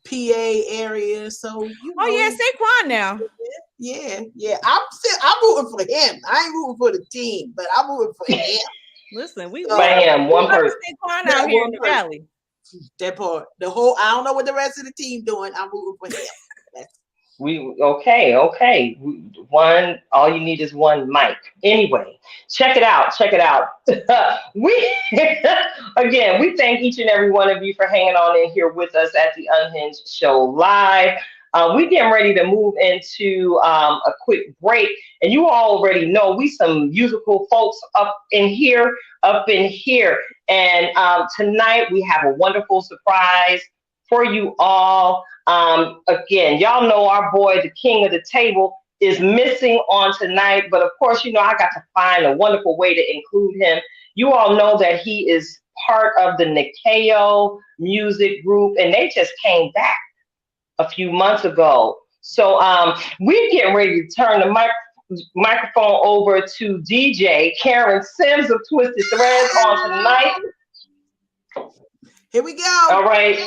S2: PA area. So
S4: Saquon now.
S2: Yeah. I'm rooting for him. I ain't rooting for the team, but I'm rooting for him.
S4: Listen,
S1: one person.
S4: Saquon out here in the valley.
S2: That part. The whole. I don't know what the rest of the team doing. I'm rooting for him. That's
S1: We okay. One, all you need is one mic. Anyway, check it out. Check it out. we again, we thank each and every one of you for hanging on in here with us at the Unhinged Show live. We getting ready to move into a quick break, and you already know we some musical folks up in here, and tonight we have a wonderful surprise for you all. Again, y'all know our boy, the king of the table, is missing on tonight, but of course, you know, I got to find a wonderful way to include him. You all know that he is part of the Nikeo music group, and they just came back a few months ago. So we're getting ready to turn the microphone over to DJ Karen Sims of Twisted Threads on tonight.
S2: here we go.
S1: All right,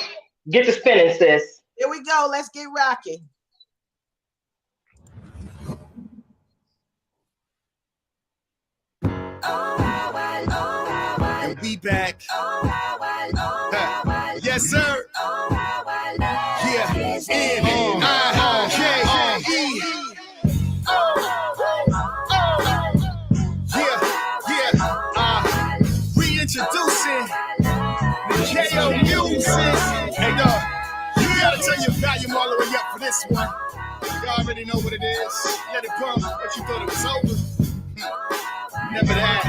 S1: get to spinning, sis.
S2: Here we go. Let's get rocking.
S5: And we back. Yes, sir. Yeah. N-I-K-E. Reintroducing the KO music. Hey, dog, you gotta turn your volume all the way up for this one. Y'all already know what it is. Let it bump, but you thought it was over. Never that.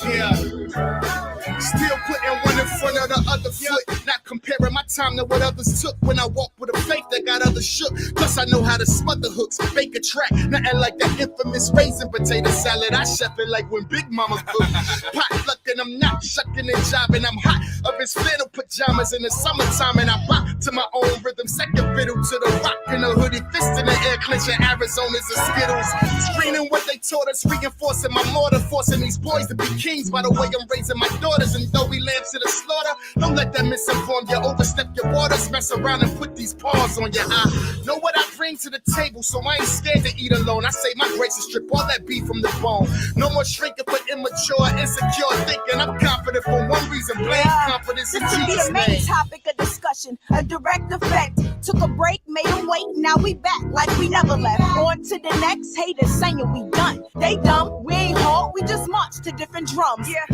S5: Yeah. Still putting one in front of the other foot. Not comparing my time to what others took when I walk with a faith that got others shook. Plus I know how to smother hooks, bake a track. Nothing like that infamous raisin potato salad. I chef it like when Big Mama cooked. Potluck and I'm not shucking and jiving. I'm hot up in flannel pajamas in the summertime and I pop to my own rhythm. Second fiddle to the rock in a hoodie, fist in the air, clenching Arizona's and Skittles. Screening what they taught us, reinforcing my mortar, forcing these boys to be kings by the way I'm raising my daughters. And though we lambs to the slaughter, don't let that misinform you. Overstep your waters, mess around and put these paws on you. I know what I bring to the table, so I ain't scared to eat alone. I say my grace is strip all that beef from the bone. No more shrinking for immature, insecure thinking. I'm confident for one reason, plain confidence in
S6: This could be
S5: Jesus'
S6: the main
S5: name.
S6: topic of discussion, a direct effect. Took a break, made them wait, now we back like we never left. On to the next, haters saying we done. They dumb, we ain't hard, we just march to different drums. Yeah.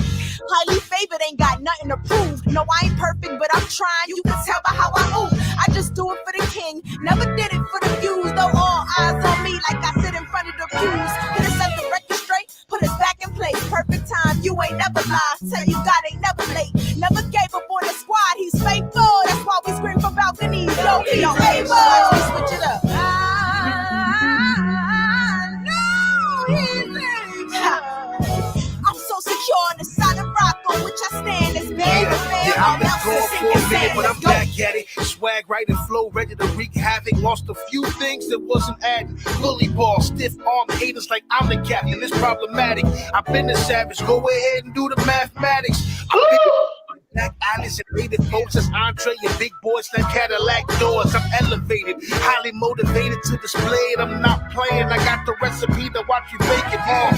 S6: Highly favored, ain't got nothing to prove. No, I ain't perfect, but I'm trying. You can tell by how I move. I just do it for the king, never did it for the views. Though all eyes on me, like I sit in front of the pews. Hit us at the record straight, put us back in place. Perfect time, you ain't never lied. Tell you God ain't never late. Never gave up on the squad, he's faithful. That's why we scream from balconies. Yo, we don't able. Switch it up. I know he's able. I'm so secure on the solid rock on which I stand. It's bad,
S5: Yeah, I've been gone for a minute, but I'm back at it. Swag right and flow, ready to wreak havoc. Lost a few things that wasn't adding. Bully ball, stiff arm haters like I'm the captain. It's problematic. I've been a savage. Go ahead and do the mathematics. I've been Black Alice and rated folks as entree and big boys like Cadillac doors. I'm elevated, highly motivated to display it. I'm not playing. I got the recipe to watch you make it more.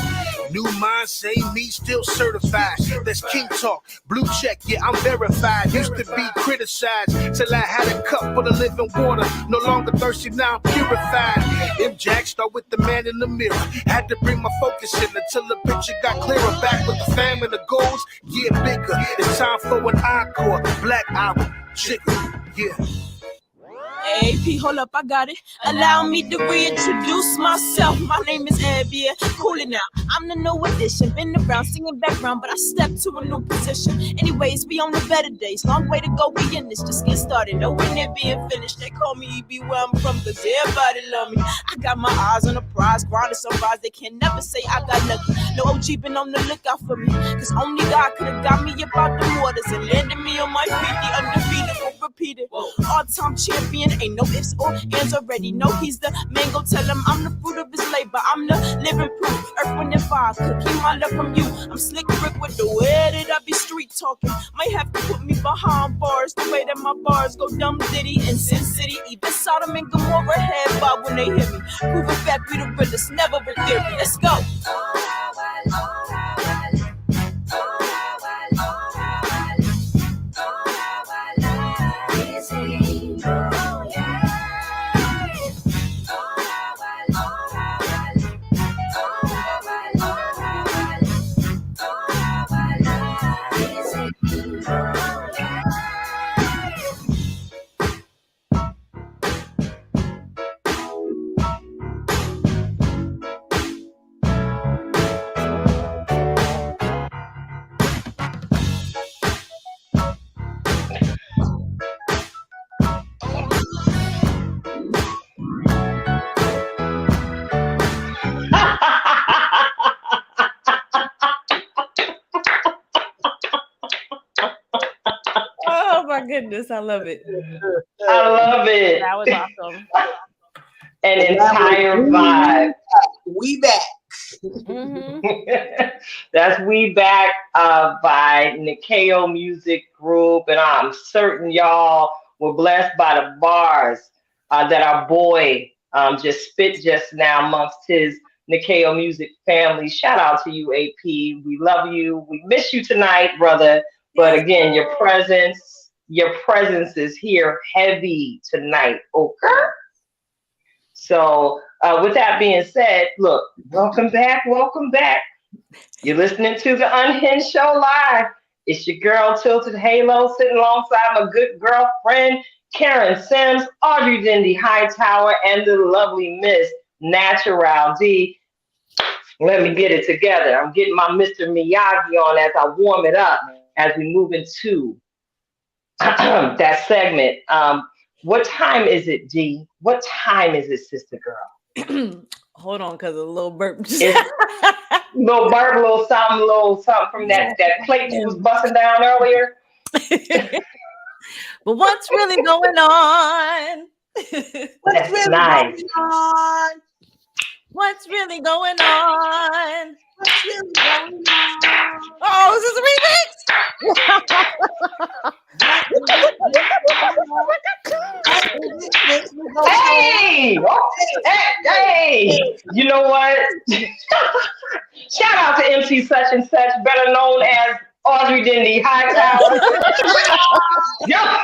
S5: New mind, same me, still certified. That's king talk, blue check, yeah, I'm verified. Used to be criticized till I had a cup for the living water. No longer thirsty, now I'm purified. M-Jack, start with the man in the mirror. Had to bring my focus in until the picture got clearer. Back with the fam and the goals, yeah, bigger. It's time for an encore, black album, chicken, yeah.
S6: AP, hold up, I got it. Allow me to reintroduce myself. My name is Abby. Cool it now. I'm the new addition. Been around singing background, but I stepped to a new position. Anyways, we on the better days. Long way to go. We in this. Just get started. Nowhere near being finished. They call me EB where I'm from, cause everybody love me. I got my eyes on the prize. Grinding some rise. They can never say I got lucky. No OG been on the lookout for me. Cause only God could have got me about the waters and landed me on my feet. The undefeated, won't repeat it. All-time champion. Ain't no ifs or ands already. Know he's the man. Go tell him I'm the fruit of his labor. I'm the living proof. Earth, wind, and fire. Could keep my love from you. I'm slick brick with the way that I be street talking. Might have to put me behind bars. The way that my bars go dumb ditty in Sin City. Even Sodom and Gomorrah head bob when they hear me. Proving fact we the realest. Never a theory. Let's go.
S4: goodness, I love it.
S1: I love it.
S3: That was awesome.
S1: An
S2: And that was
S1: entire vibe.
S2: We back.
S3: Mm-hmm.
S1: That's We Back by Nikeo Music Group. And I'm certain y'all were blessed by the bars that our boy just spit just now amongst his Nikeo Music family. Shout out to you, AP. We love you. We miss you tonight, brother. But
S4: Yes,
S1: again,
S4: Lord.
S1: your presence is here heavy tonight. Okay. So, with that being said, look, welcome back, welcome back. You're listening to the Unhinged Show live. It's your girl, Tilted Halo, sitting alongside my good girlfriend, Karen Sims, Audrey Dindy Hightower, and the lovely Miss Natural D. Let me get it together. I'm getting my Mr. Miyagi on as I warm it up as we move into that segment. What time is it, D? What time is it, sister girl?
S4: Hold on, because a little burp.
S1: It's little burp, little something from that plate you was busting down earlier.
S4: But what's really going on?
S2: What's
S1: That's
S2: really
S1: nice.
S2: going on?
S4: What's really going on?
S2: What's really going on?
S4: Oh, is this a remix?
S1: Hey! Hey! You know what? Shout out to MC Such and Such, better known as Audrey Dindy Hightower. Yo!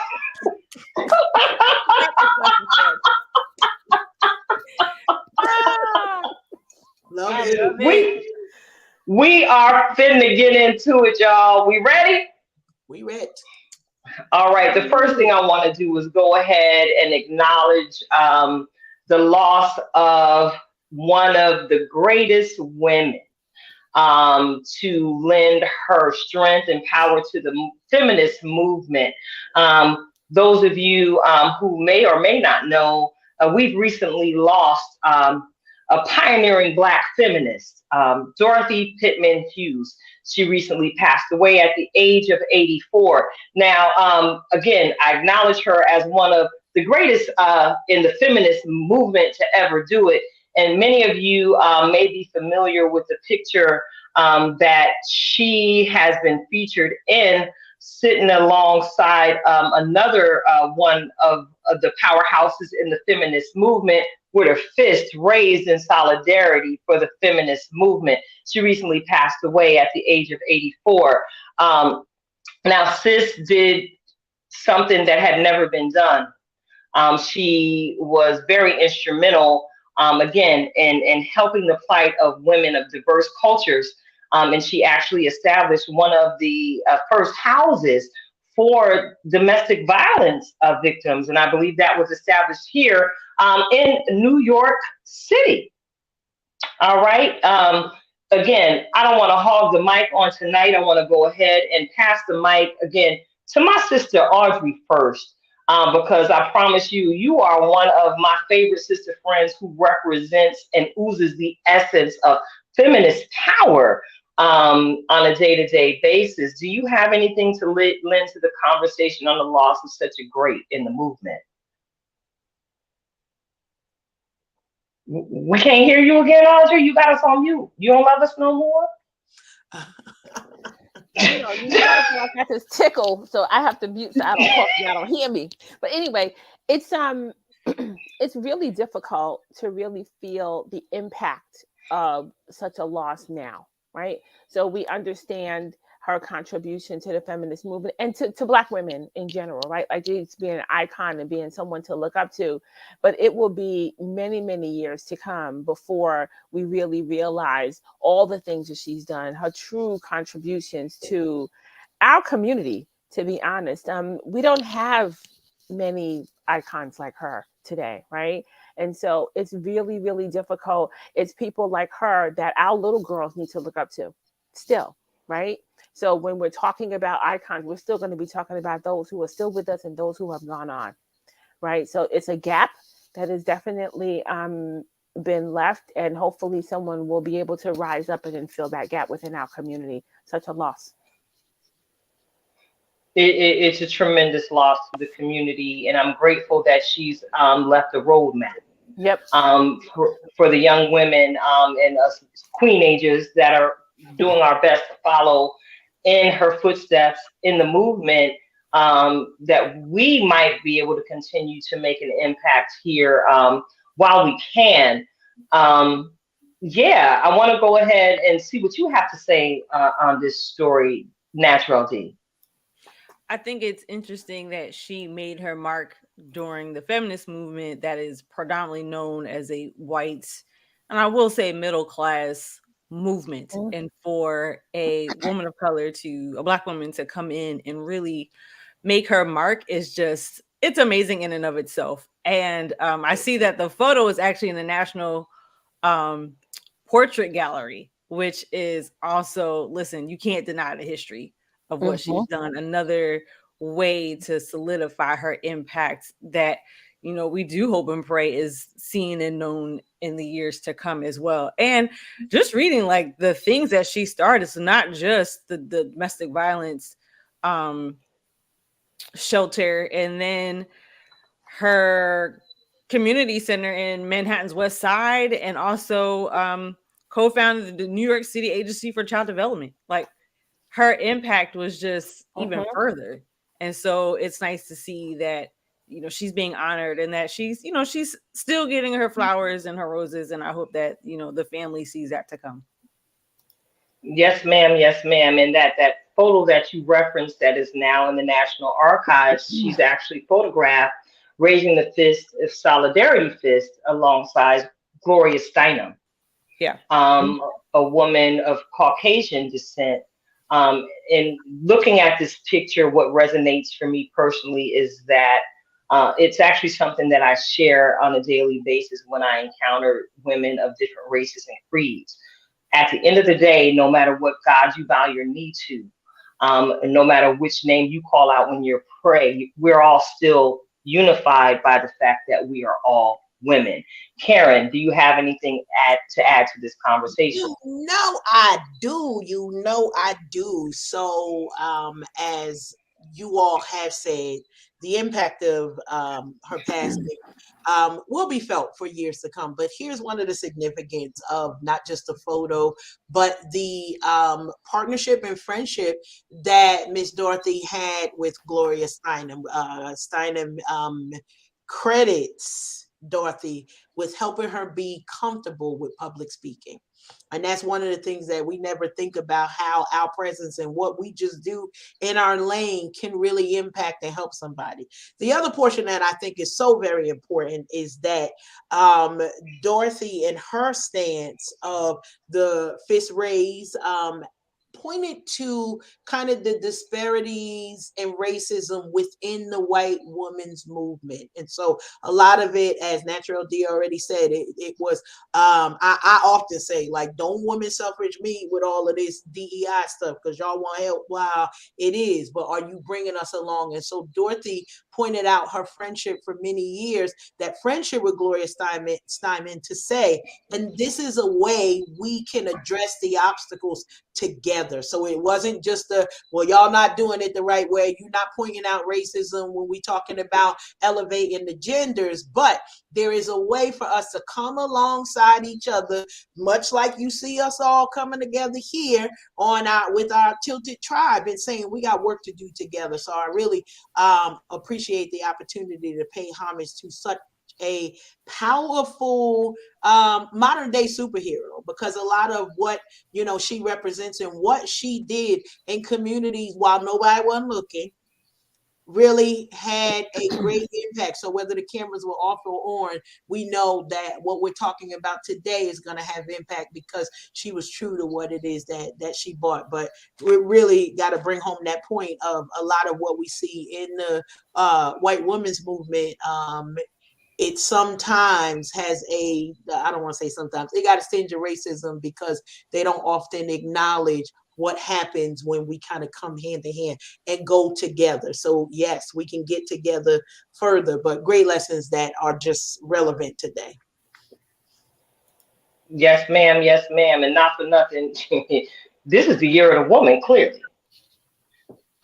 S2: Love it.
S1: We are finna get into it, y'all. We ready?
S2: We ready.
S1: All right. The first thing I want to do is go ahead and acknowledge the loss of one of the greatest women to lend her strength and power to the feminist movement. Those of you who may or may not know, we've recently lost a pioneering Black feminist, Dorothy Pittman Hughes. She recently passed away at the age of 84. Now, again, I acknowledge her as one of the greatest in the feminist movement to ever do it. And many of you may be familiar with the picture that she has been featured in, sitting alongside another one of the powerhouses in the feminist movement with her fist raised in solidarity for the feminist movement. She recently passed away at the age of 84. Now, sis did something that had never been done. She was very instrumental, again, in helping the plight of women of diverse cultures. And she actually established one of the first houses for domestic violence victims. And I believe that was established here in New York City. All right. Again, I don't want to hog the mic on tonight. I want to go ahead and pass the mic again to my sister Audrey first. Because I promise you, you are one of my favorite sister friends who represents and oozes the essence of feminist power on a day-to-day basis. Do you have anything to lend to the conversation on the loss of such a great in the movement? We can't hear you again, Audrey. You got us on mute. You don't love us no more?
S3: You guys know I got this tickle, so I have to mute so I don't talk. Y'all don't hear me. But anyway, it's it's really difficult to really feel the impact of such a loss now, right? So we understand her contribution to the feminist movement and to Black women in general, right? Like it's being an icon and being someone to look up to. But it will be many, many years to come before we really realize all the things that she's done, her true contributions to our community, to be honest. We don't have many icons like her today, right? And so it's really, really difficult. It's people like her that our little girls need to look up to still, right? So when we're talking about icons, we're still going to be talking about those who are still with us and those who have gone on, right? So it's a gap that has definitely been left, and hopefully someone will be able to rise up and then fill that gap within our community. Such a loss.
S1: It's a tremendous loss to the community, and I'm grateful that she's left a roadmap
S3: Yep.
S1: for the young women and us queenagers that are doing our best to follow in her footsteps in the movement, that we might be able to continue to make an impact here while we can. Um, yeah, I want to go ahead and see what you have to say on this story, Natural D.
S4: I think it's interesting that she made her mark during the feminist movement that is predominantly known as a white, and I will say middle class movement.
S3: Mm.
S4: And for a woman of color a black woman to come in and really make her mark is just, it's amazing in and of itself. And I see that the photo is actually in the National um, Portrait Gallery, which is also, listen, you can't deny the history of what she's
S3: Mhm.
S4: done. Another way to solidify her impact that, we do hope and pray is seen and known in the years to come as well. And just reading like the things that she started, so not just the domestic violence um shelter, and then her community center in Manhattan's West Side, and also co-founded the New York City Agency for Child Development. Like, her impact was just even
S3: Mhm.
S4: further. And so it's nice to see that, she's being honored, and that she's still getting her flowers and her roses. And I hope that, the family sees that to come.
S1: Yes, ma'am. Yes, ma'am. And that photo that you referenced that is now in the National Archives, she's actually photographed raising the fist of solidarity fist alongside Gloria Steinem,
S4: Yeah.
S1: um, a woman of Caucasian descent. And looking at this picture, what resonates for me personally is that it's actually something that I share on a daily basis when I encounter women of different races and creeds. At the end of the day, no matter what God you bow your knee to, and no matter which name you call out when you pray, we're all still unified by the fact that we are all women. Karen, do you have anything to add to this conversation?
S2: I do. I do. So, as you all have said, the impact of her passing will be felt for years to come. But here's one of the significance of not just the photo, but the partnership and friendship that Miss Dorothy had with Gloria Steinem. Steinem credits Dorothy with helping her be comfortable with public speaking. And that's one of the things that we never think about, how our presence and what we just do in our lane can really impact and help somebody. The other portion that I think is so very important is that Dorothy and her stance of the fist raise pointed to kind of the disparities and racism within the white women's movement. And so a lot of it, as Natural D already said, it was, I often say, like, don't women suffrage me with all of this DEI stuff because y'all want help. Wow, it is, but are you bringing us along? And so Dorothy pointed out her friendship for many years, that friendship with Gloria Steinem to say, and this is a way we can address the obstacles together. So it wasn't just well, y'all not doing it the right way. You're not pointing out racism when we talking about elevating the genders, but there is a way for us to come alongside each other, much like you see us all coming together here with our Tilted tribe and saying we got work to do together. So I really appreciate the opportunity to pay homage to such a powerful modern day superhero, because a lot of what she represents and what she did in communities while nobody was looking really had a great impact. So whether the cameras were off or on, we know that what we're talking about today is going to have impact because she was true to what it is that she bought. But we really got to bring home that point of a lot of what we see in the white women's movement. It sometimes has I don't want to say sometimes, it got a stinge of racism because they don't often acknowledge what happens when we kind of come hand to hand and go together. So yes, we can get together further, but great lessons that are just relevant today.
S1: Yes, ma'am. Yes, ma'am. And not for nothing, this is the year of the woman, clearly.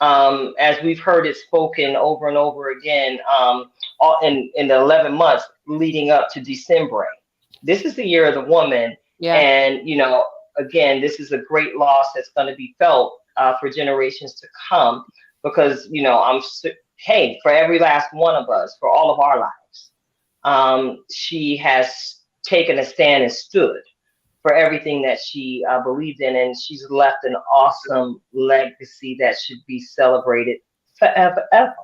S1: as we've heard it spoken over and over again, in the 11 months leading up to December. This is the year of the woman.
S3: Yeah.
S1: And, again, this is a great loss that's going to be felt for generations to come because, hey, for every last one of us, for all of our lives, she has taken a stand and stood for everything that she believed in, and she's left an awesome legacy that should be celebrated forever, ever.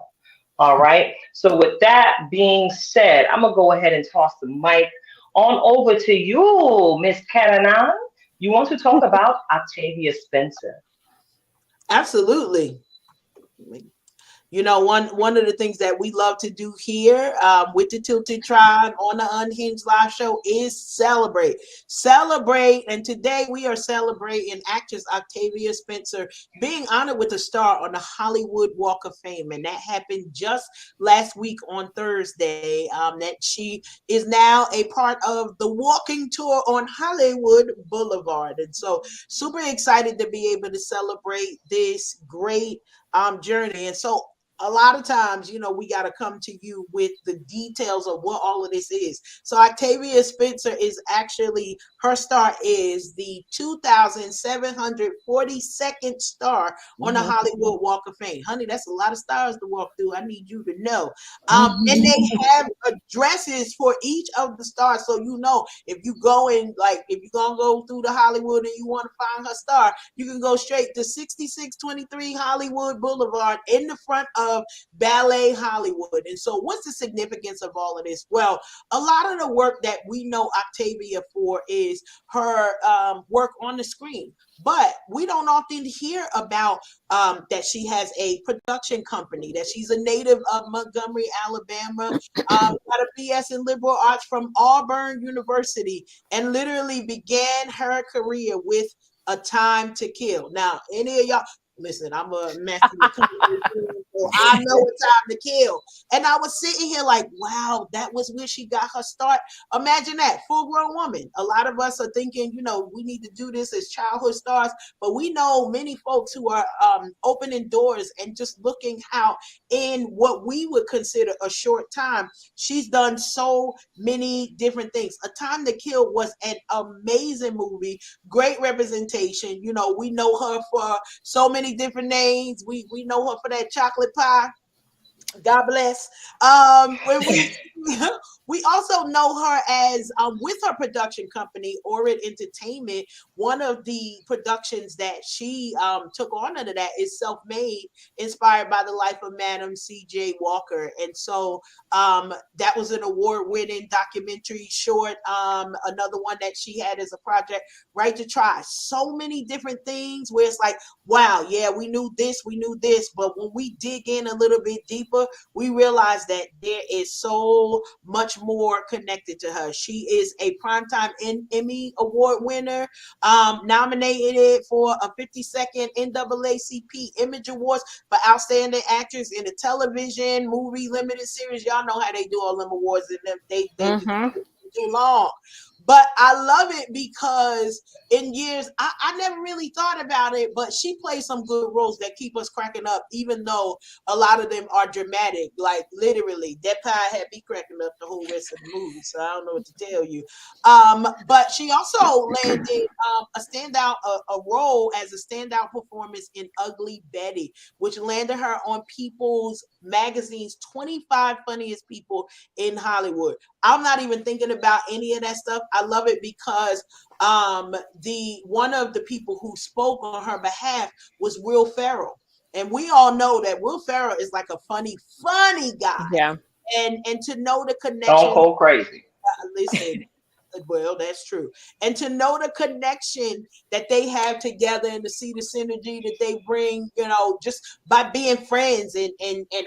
S1: All right. So, with that being said, I'm gonna go ahead and toss the mic on over to you, Miss Karanan. You want to talk about Octavia Spencer?
S2: Absolutely. One of the things that we love to do here with the Tilted Tribe on the Unhinged Live Show is celebrate. And today we are celebrating actress Octavia Spencer being honored with a star on the Hollywood Walk of Fame. And that happened just last week on Thursday, that she is now a part of the walking tour on Hollywood Boulevard. And so super excited to be able to celebrate this great journey. And so a lot of times, we got to come to you with the details of what all of this is. So Octavia Spencer is actually, her star is the 2,742nd star on the Hollywood Walk of Fame. Honey, that's a lot of stars to walk through. I need you to know. And they have addresses for each of the stars. So, if you go in, like, if you're going to go through the Hollywood and you want to find her star, you can go straight to 6623 Hollywood Boulevard in the front of Ballet Hollywood. And so what's the significance of all of this? Well, a lot of the work that we know Octavia for is her work on the screen. But we don't often hear about that she has a production company, that she's a native of Montgomery, Alabama, got a BS in liberal arts from Auburn University, and literally began her career with A Time to Kill. Now, any of y'all, listen, I'm a master mechanic, so I know A Time to Kill. And I was sitting here like, wow, that was where she got her start. Imagine that, full-grown woman. A lot of us are thinking, we need to do this as childhood stars, but we know many folks who are opening doors and just looking how in what we would consider a short time, she's done so many different things. A Time to Kill was an amazing movie, great representation. We know her for so many different names. We know her for that chocolate pie. God bless. When we also know her as with her production company, Orid Entertainment. One of the productions that she took on under that is Self-Made, inspired by the life of Madam C.J. Walker. And so that was an award-winning documentary short. Another one that she had as a project, Right to Try. So many different things where it's like, wow, yeah, we knew this, but when we dig in a little bit deeper, we realize that there is so much more connected to her. She is a Primetime Emmy Award winner, nominated for a 52nd NAACP Image Awards for Outstanding Actress in a Television, Movie, Limited Series. Y'all know how they do all them awards, and they too long. But I love it because in years, I never really thought about it, but she plays some good roles that keep us cracking up, even though a lot of them are dramatic. Like literally, that pie had me cracking up the whole rest of the movie, so I don't know what to tell you. But she also landed a role as a standout performance in Ugly Betty, which landed her on People's Magazine's 25 funniest people in Hollywood. I'm not even thinking about any of that stuff. I love it because one of the people who spoke on her behalf was Will Ferrell. And we all know that Will Ferrell is like a funny guy.
S3: Yeah.
S2: And to know the
S1: Don't
S2: connection.
S1: go crazy.
S2: Listen, well, that's true. And to know the connection that they have together and to see the synergy that they bring, just by being friends and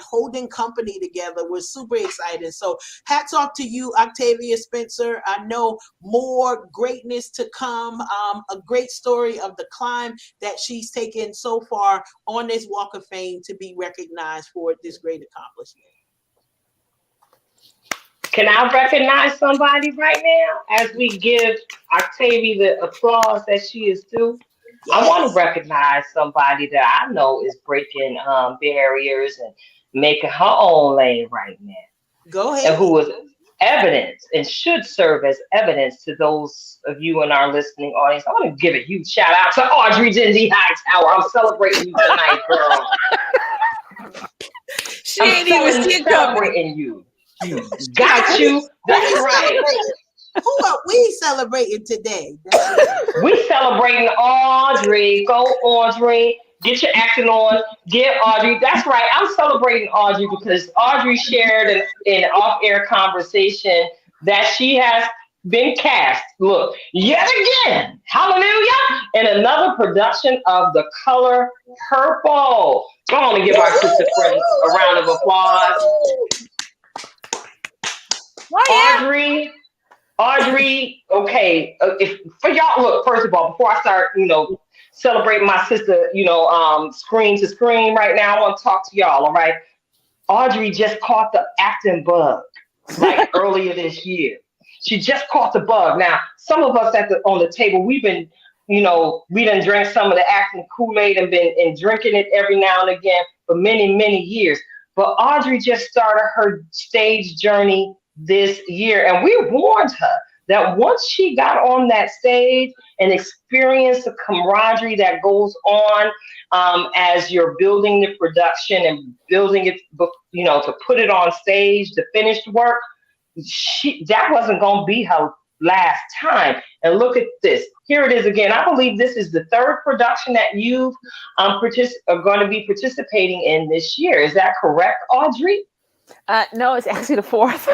S2: holding company together was super exciting. So hats off to you, Octavia Spencer. I know more greatness to come. A great story of the climb that she's taken so far on this Walk of Fame to be recognized for this great accomplishment.
S1: Can I recognize somebody right now as we give Octavia the applause that she is due? I want to
S2: Yes.
S1: recognize somebody that I know is breaking barriers and making her own lane right now,
S2: Go
S1: and
S2: ahead.
S1: who is evidence and should serve as evidence to those of you in our listening audience. I want to give a huge shout out to Audrey Dingy Hightower. I'm celebrating you tonight, girl.
S4: She ain't even see it coming.
S1: Celebrating you.
S2: She like,
S1: Got you.
S2: who
S1: That's
S2: we
S1: right.
S2: celebrating? Who are we celebrating today? That's right.
S1: We celebrating Audrey. Go Audrey. Get your acting on. Get Audrey. That's right. I'm celebrating Audrey because Audrey shared an off-air conversation that she has been cast. Look, yet again, hallelujah, in another production of The Color Purple. Go on and give our sister friend a round of applause.
S4: Why, yeah.
S1: Audrey, okay. If for y'all, look. First of all, before I start, celebrating my sister, screen to screen right now, I want to talk to y'all. All right, Audrey just caught the acting bug like earlier this year. She just caught the bug. Now, some of us on the table, we've been, we done drank some of the acting Kool-Aid and been and drinking it every now and again for many, many years. But Audrey just started her stage journey this year, and we warned her that once she got on that stage and experienced the camaraderie that goes on as you're building the production and building it, to put it on stage, the finished work, that wasn't going to be her last time. And look at this. Here it is again. I believe this is the third production that you've are going to be participating in this year. Is that correct, Audrey?
S3: No, it's actually the fourth.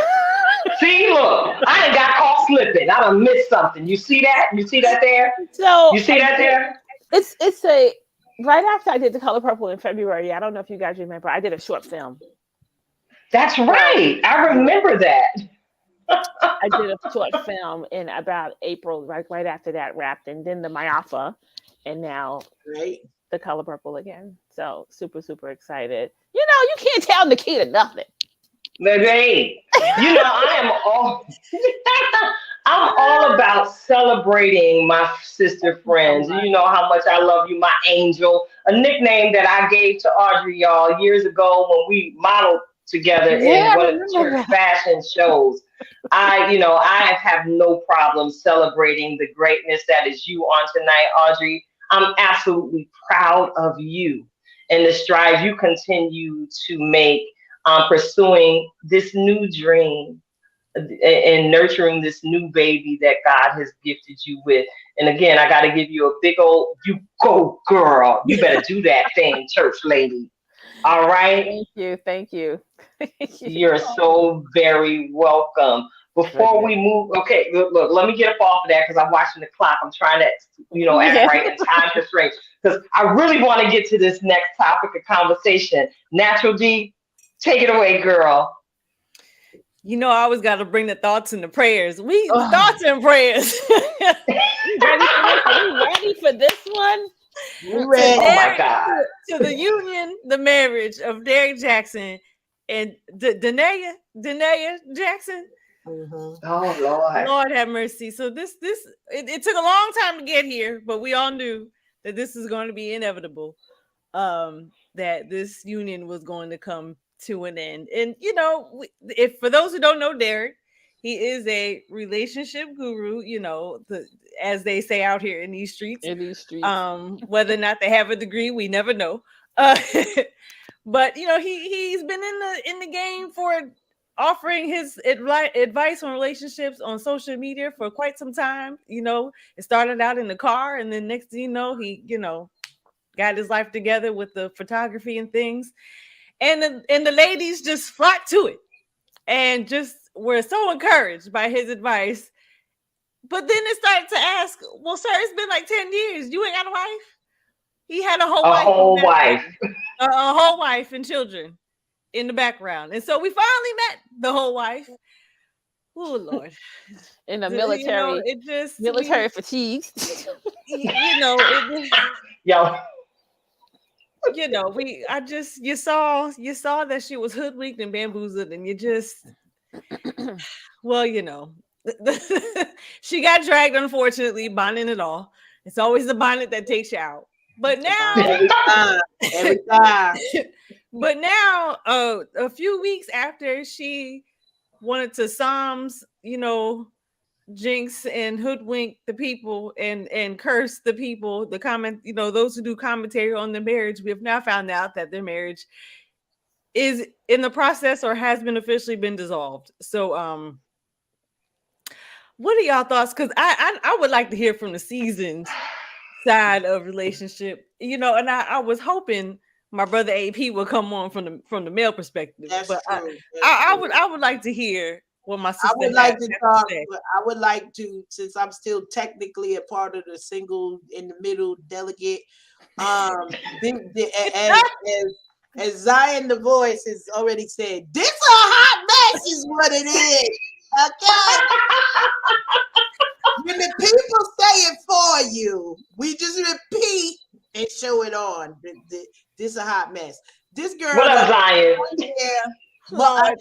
S1: See, look, I done got caught slipping. I done missed something. You see that? You see that there?
S3: So
S1: You see that there?
S3: It's a right after I did The Color Purple in February. I don't know if you guys remember. I did a short film.
S1: That's right. I remember that.
S3: I did a short film in about April, right after that wrapped, and then the Mayafa, and now
S2: Right.
S3: The Color Purple again. So super, super excited. You can't tell Nikita nothing.
S1: Baby, I am all I'm all about celebrating my sister friends. You know how much I love you, my angel. A nickname that I gave to Audrey, y'all, years ago when we modeled together in one of the church fashion shows. I have no problem celebrating the greatness that is you on tonight, Audrey. I'm absolutely proud of you and the strides you continue to make pursuing this new dream and nurturing this new baby that God has gifted you with. And again, I got to give you a big old, you go girl. You better do that thing, church lady. All right.
S3: Thank you.
S1: You're so very welcome. Before we move, okay, look, let me get up off of that because I'm watching the clock. I'm trying to, act right in time constraints because I really want to get to this next topic of conversation. Natural D, take it away, girl.
S4: I always got to bring the thoughts and the prayers. Thoughts and prayers.
S3: ready for this one?
S2: Ready.
S1: Oh my God.
S4: To the union, the marriage of Derrick Jackson and Danae Jackson.
S2: Mm-hmm.
S1: Oh Lord.
S4: Lord have mercy. So it took a long time to get here, but we all knew that this is going to be inevitable. That this union was going to come to an end. And if for those who don't know Derrick, he is a relationship guru, as they say out here in these streets. Whether or not they have a degree, we never know. But he's been in the game for offering his advice on relationships on social media for quite some time. It started out in the car, and then next thing you know, he got his life together with the photography and things. And the ladies just flocked to it and just were so encouraged by his advice. But then it started to ask, well, sir, it's been like 10 years. You ain't got a wife? He had a whole wife and children in the background. And so we finally met the whole wife. Oh, Lord.
S3: In the military, military fatigue.
S1: Yo.
S4: You saw that she was hoodwinked and bamboozled, and you just, she got dragged, unfortunately, bonding it all. It's always the bonnet that takes you out. But now,
S2: every time.
S4: but now, a few weeks after she wanted to Psalms, jinx and hoodwink the people and curse the people, the comment, those who do commentary on the marriage, we have now found out that their marriage is in the process or has been officially been dissolved. So what are y'all thoughts? Because I would like to hear from the seasoned side of relationship, and I was hoping my brother AP would come on from the male perspective.
S2: That's
S4: but
S2: true.
S4: I would like to hear what my sister
S2: I would like to talk,
S4: say.
S2: but I would like to, since I'm still technically a part of the single in the middle delegate, as Zion the Voice has already said, this a hot mess is what it is. Okay. When the people say it for you, we just repeat and show it on. This a hot mess. This girl.
S1: What up, Zion?
S2: Well,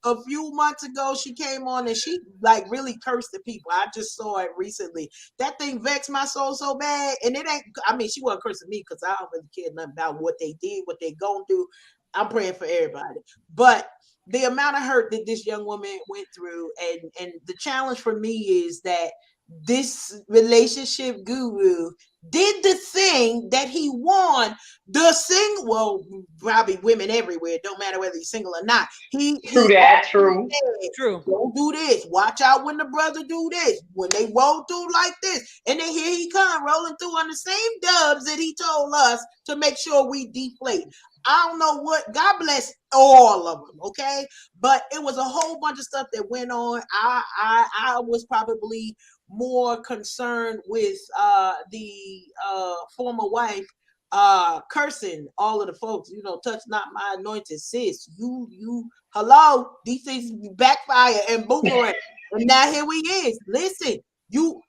S2: a few months ago, she came on and she like really cursed the people. I just saw it recently. That thing vexed my soul so bad. And it ain't, I mean, she wasn't cursing me because I don't really care nothing about what they did, what they going through. I'm praying for everybody. But the amount of hurt that this young woman went through, and the challenge for me is that this relationship guru did the thing that he won the single, well, probably women everywhere, don't matter whether he's single or not. True.
S4: Said, true.
S2: Don't do this. Watch out when the brother do this. When they roll through like this, and then here he come rolling through on the same dubs that he told us to make sure we deflate. I don't know what. God bless all of them, okay? But it was a whole bunch of stuff that went on. I was probably more concerned with the former wife cursing all of the folks, touch not my anointed sis. You hello, these things backfire and boomerang. And now here we is. Listen,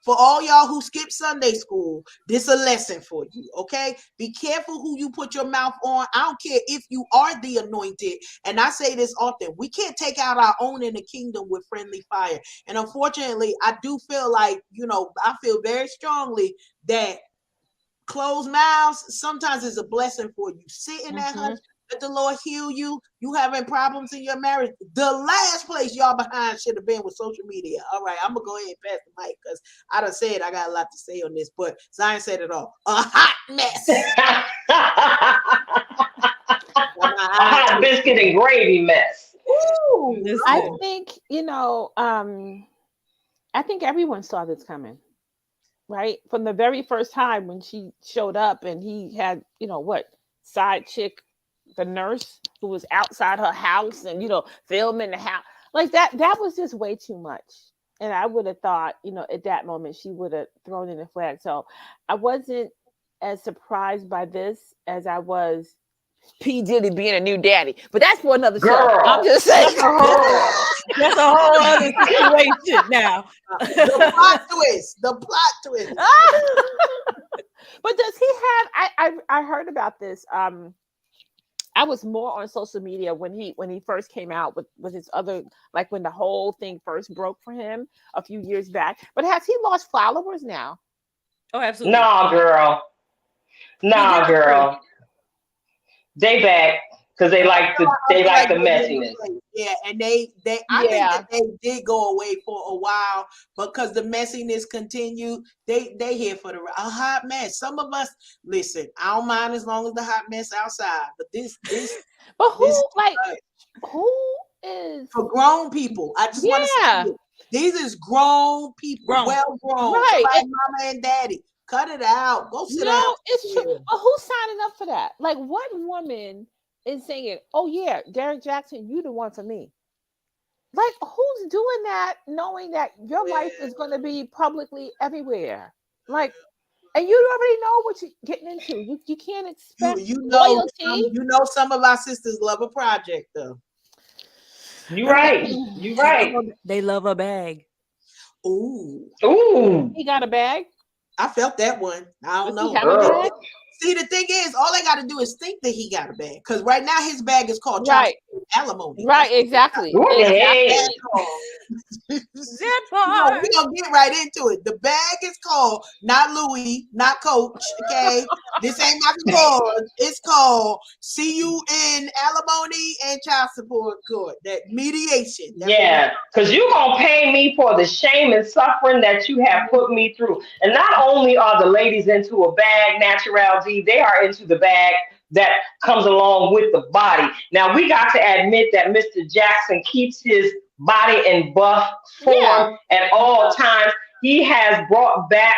S2: for all y'all who skip Sunday school, this a lesson for you, okay? Be careful who you put your mouth on. I don't care if you are the anointed. And I say this often, we can't take out our own in the kingdom with friendly fire. And unfortunately, I do feel like, I feel very strongly that closed mouths sometimes is a blessing for you. Sit in that hush, let the Lord heal you. You having problems in your marriage. The last place y'all behind should have been with social media. All right, I'm gonna go ahead and pass the mic because I done said I got a lot to say on this, but Zion said it all. A hot mess.
S1: A hot biscuit and gravy mess.
S2: Ooh,
S3: I think, I think everyone saw this coming. Right? From the very first time when she showed up and he had, side chick, the nurse who was outside her house and, filming the house. Like that was just way too much. And I would have thought, at that moment she would have thrown in the flag. So I wasn't as surprised by this as I was P. Diddy being a new daddy. But that's for another show. I'm just saying.
S4: That's a whole other situation now.
S2: The plot twist.
S3: But does he have? I heard about this. I was more on social media when he first came out with his other, like when the whole thing first broke for him a few years back. But has he lost followers now?
S4: Oh, absolutely.
S1: No, girl. They back because they like the messiness.
S2: Yeah, and I think that they did go away for a while because the messiness continued. They here for a hot mess. Some of us, listen, I don't mind as long as the hot mess outside, but this.
S3: But who is
S2: for grown people? I just want to say these is grown people, well grown,
S3: right?
S2: Like mama and daddy. Cut it out. Go sit down.
S3: It's true. But who's signing up for that? Like, what woman is saying, "Oh yeah, Derek Jackson, you the one for me"? Like, who's doing that, knowing that your life is going to be publicly everywhere? Like, and you already know what you're getting into. You can't expect loyalty.
S2: Some of our sisters love a project, though.
S1: You're right.
S4: They love a bag.
S2: Ooh.
S3: He got a bag.
S2: I felt that one. I don't know. See, the thing is, all they got to do is think that he got a bag. Because right now his bag is called child support. alimony.
S3: Right, exactly.
S1: What the
S3: Exactly.
S1: heck?
S4: That
S2: No,
S4: part.
S2: we're gonna get right into it. The bag is called not Louis, not Coach. Okay, this ain't Michael Kors. It's called "See You in Alimony and Child Support Court." That mediation. That's
S1: Yeah, because you're going to pay me for the shame and suffering that you have put me through. And not only are the ladies into a bag, Natural D, they are into the bag that comes along with the body. Now, we got to admit that Mr. Jackson keeps his body in buff
S3: Yeah.
S1: form at all times. He has brought back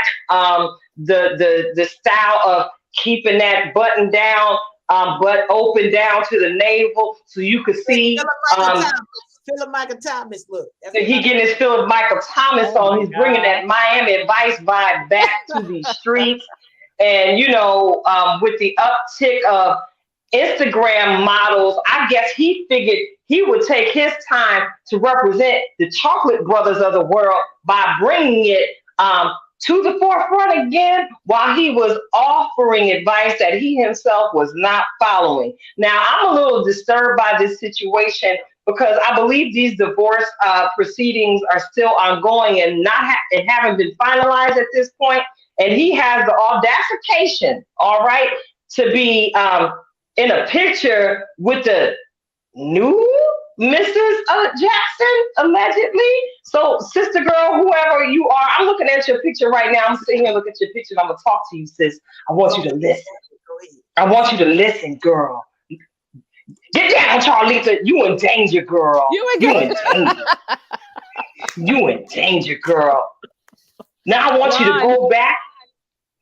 S1: the style of keeping that button down, butt open down to the navel so you could see.
S2: Philip Michael Thomas, look.
S1: He getting his Philip Michael Thomas
S3: Oh
S1: on.
S3: my
S1: He's bringing that
S3: God.
S1: Miami Vice vibe back to the streets. And, with the uptick of Instagram models, I guess he figured he would take his time to represent the chocolate brothers of the world by bringing it to the forefront again while he was offering advice that he himself was not following. Now, I'm a little disturbed by this situation because I believe these divorce proceedings are still ongoing and and haven't been finalized at this point. And he has the audacication, all right, to be in a picture with the new Mrs. Jackson, allegedly. So, sister girl, whoever you are, I'm looking at your picture right now. I'm sitting here looking at your picture and I'm going to talk to you, sis. I want you to listen. I want you to listen, girl. Get down, Charlita. You in danger, girl.
S3: You
S1: You
S3: again.
S1: in danger. You in danger, girl. Now I want you to go back.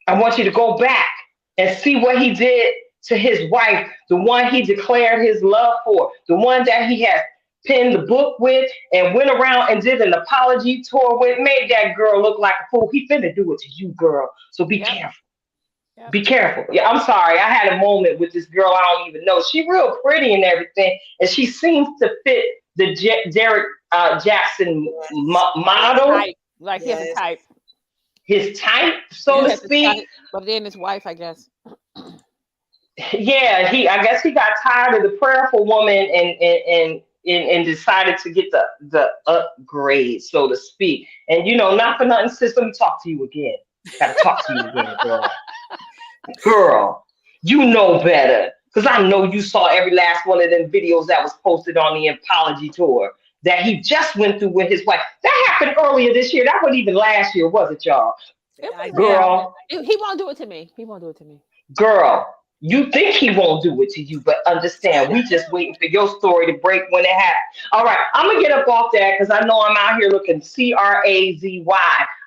S1: I want you to go back and see what he did to his wife, the one he declared his love for, the one that he had penned the book with and went around and did an apology tour with, made that girl look like a fool. He finna do it to you, girl. So be
S3: Yep.
S1: careful.
S3: Yep.
S1: Be careful. Yeah, I'm sorry. I had a moment with this girl I don't even know. She real pretty and everything, and she seems to fit the Derek Jackson model,
S3: Type. Like he has a type.
S1: his type, so
S3: He
S1: to
S3: has a
S1: speak.
S3: type, but then his wife, I guess.
S1: Yeah, I guess he got tired of the prayerful woman and decided to get the upgrade, so to speak. And not for nothing, sis, let me talk to you again. Gotta talk to you again, girl. Girl, you know better. Because I know you saw every last one of them videos that was posted on the apology tour that he just went through with his wife. That happened earlier this year. That wasn't even last year, was it, y'all?
S3: It was
S1: Girl,
S3: He won't do it to me. He won't do it to me.
S1: girl, you think he won't do it to you, but understand, we just waiting for your story to break when it happens. All right, I'm going to get up off that because I know I'm out here looking crazy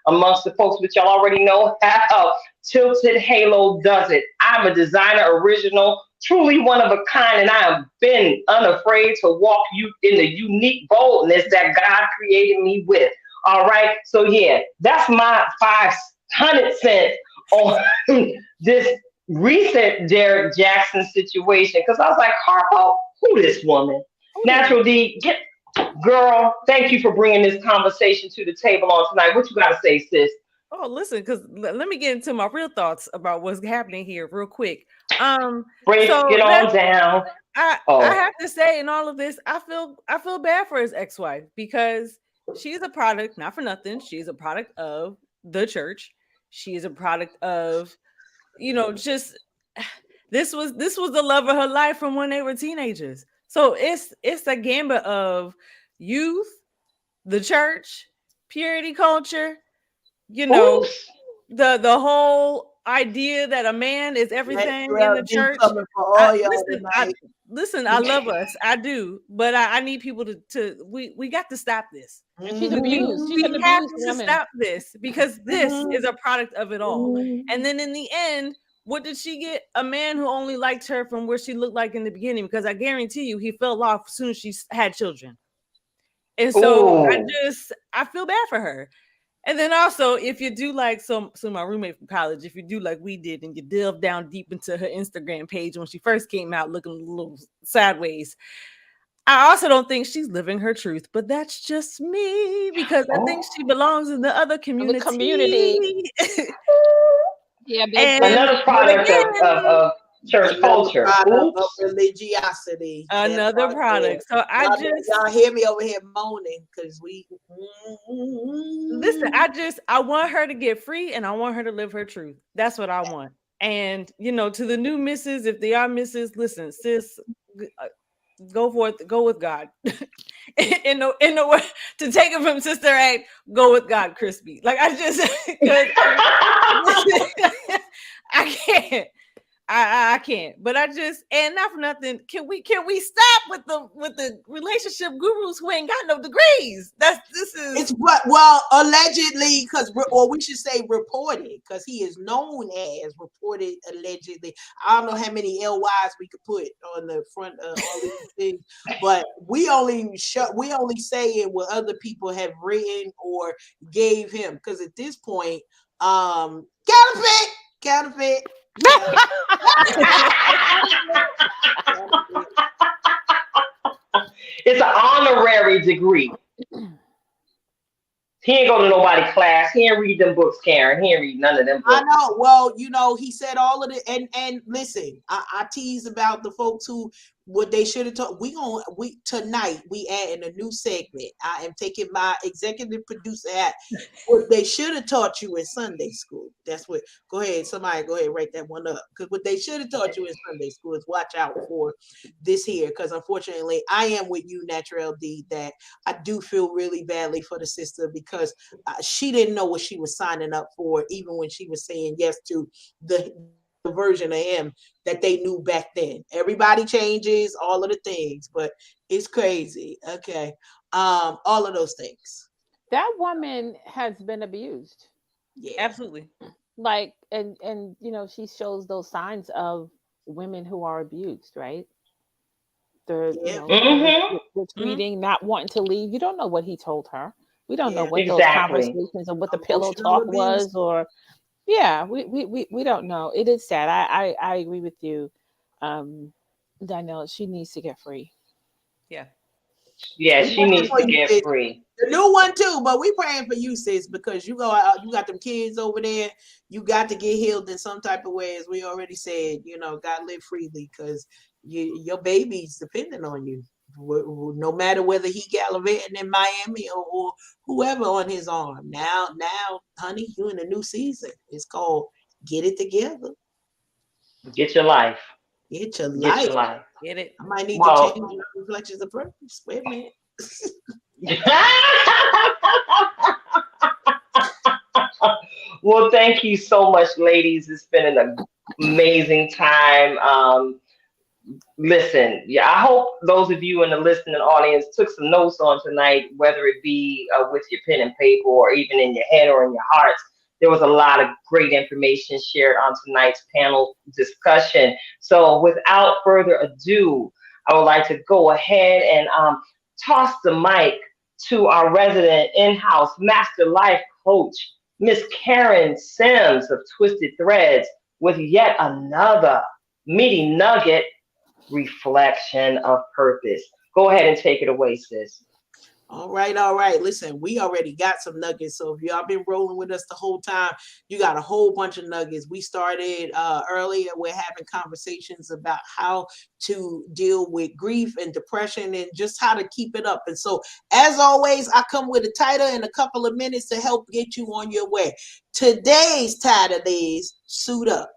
S1: amongst the folks, but y'all already know how Tilted Halo does it. I'm a designer original, truly one of a kind, and I have been unafraid to walk you in the unique boldness that God created me with. All right, so yeah, that's my 500 cents on this recent Derek Jackson situation, because I was like, Harpo, who this woman? Natural D, girl, thank you for bringing this conversation to the table on tonight. What you got to say, sis?
S4: Oh, listen, because let me get into my real thoughts about what's happening here real quick.
S1: Break it on down.
S4: I have to say, in all of this, I feel bad for his ex-wife because she's a product, not for nothing. She's a product of the church. She's a product of, just this was the love of her life from when they were teenagers. So it's a gambit of youth, the church, purity culture,
S1: Oops.
S4: the whole idea that a man is everything in the church. Listen, I love us, I do, but I need people to we got to stop this.
S3: She's abused.
S4: We have to stop this because this is a product of it all. And then in the end, what did she get? A man who only liked her from where she looked like in the beginning, because I guarantee you he fell off as soon as she had children. And so I feel bad for her. And then also, if you do like so my roommate from college, if you do like we did and you delve down deep into her Instagram page when she first came out looking a little sideways, I also don't think she's living her truth, but that's just me because I think she belongs in the other community.
S3: The community. Yeah,
S1: another product of Church
S2: Another
S1: culture.
S2: product of
S1: Oops.
S2: religiosity. That
S4: Another
S2: part there.
S4: product. So I just
S2: Y'all hear me over here moaning because we.
S4: listen, I want her to get free and I want her to live her truth. That's what I want. And to the new misses, if they are misses, listen, sis, go for it, go with God. in the way to take it from Sister A, go with God, Crispy. Like I just because I can't. I can't, but I just and not for nothing. Can we stop with the relationship gurus who ain't got no degrees? This is
S2: It's what well allegedly or we should say reported because he is known as reported allegedly. I don't know how many LYs we could put on the front of all these things, but we only saying what other people have written or gave him because at this point, counterfeit, counterfeit.
S1: It's an honorary degree. He ain't go to nobody class. He ain't read them books, Karen. He ain't read none of them
S2: I
S1: books.
S2: know. Well, he said all of it. And listen, I tease about the folks who what they should have taught. We tonight we adding a new segment. I am taking my executive producer hat. What they should have taught you in Sunday school. That's what. Go ahead, somebody. Go ahead, write that one up. Because what they should have taught you in Sunday school is watch out for this here. Because unfortunately, I am with you, Natural D. That I do feel really badly for the sister because she didn't know what she was signing up for, even when she was saying yes to the version of him that they knew back then. Everybody changes, all of the things, but it's crazy. Okay. All of those things.
S3: That woman has been abused.
S2: Yeah.
S4: absolutely.
S3: Like and she shows those signs of women who are abused, right? They're
S2: Yeah.
S3: retreating, not wanting to leave. You don't know what he told her. We don't know
S2: Yeah.
S3: what those
S1: Exactly.
S3: conversations and what the pillow
S2: Emotional
S3: talk
S2: abuse.
S3: was, or yeah, we don't know. It is sad. I agree with you, Danielle. She needs to get free.
S4: Yeah.
S1: Yeah,
S2: We
S1: she
S2: praying
S1: needs
S2: for
S1: to
S2: you,
S1: get
S2: sis.
S1: free.
S2: The new one too, but we praying for you, sis, because you go out, you got them kids over there. You got to get healed in some type of way, as we already said. God live freely because your baby's depending on you. No matter whether he gallivanting in Miami or whoever on his arm. Now, honey, you in a new season. It's called Get It Together.
S1: Get your life.
S2: Get your
S1: Get
S2: life.
S1: your life.
S4: Get it.
S2: I might need to change
S1: Well,
S2: my reflections of purpose. Wait a minute.
S1: well, thank you so much, ladies. It's been an amazing time. Listen, yeah, I hope those of you in the listening audience took some notes on tonight, whether it be with your pen and paper or even in your head or in your hearts. There was a lot of great information shared on tonight's panel discussion. So, without further ado, I would like to go ahead and toss the mic to our resident in-house master life coach, Miss Karen Sims of Twisted Threads, with yet another meaty nugget reflection of purpose. Go ahead and take it away, sis.
S2: All right. Listen, we already got some nuggets. So if y'all been rolling with us the whole time, you got a whole bunch of nuggets. We started earlier. We're having conversations about how to deal with grief and depression and just how to keep it up. And so, as always, I come with a title in a couple of minutes to help get you on your way. Today's title is Suit Up.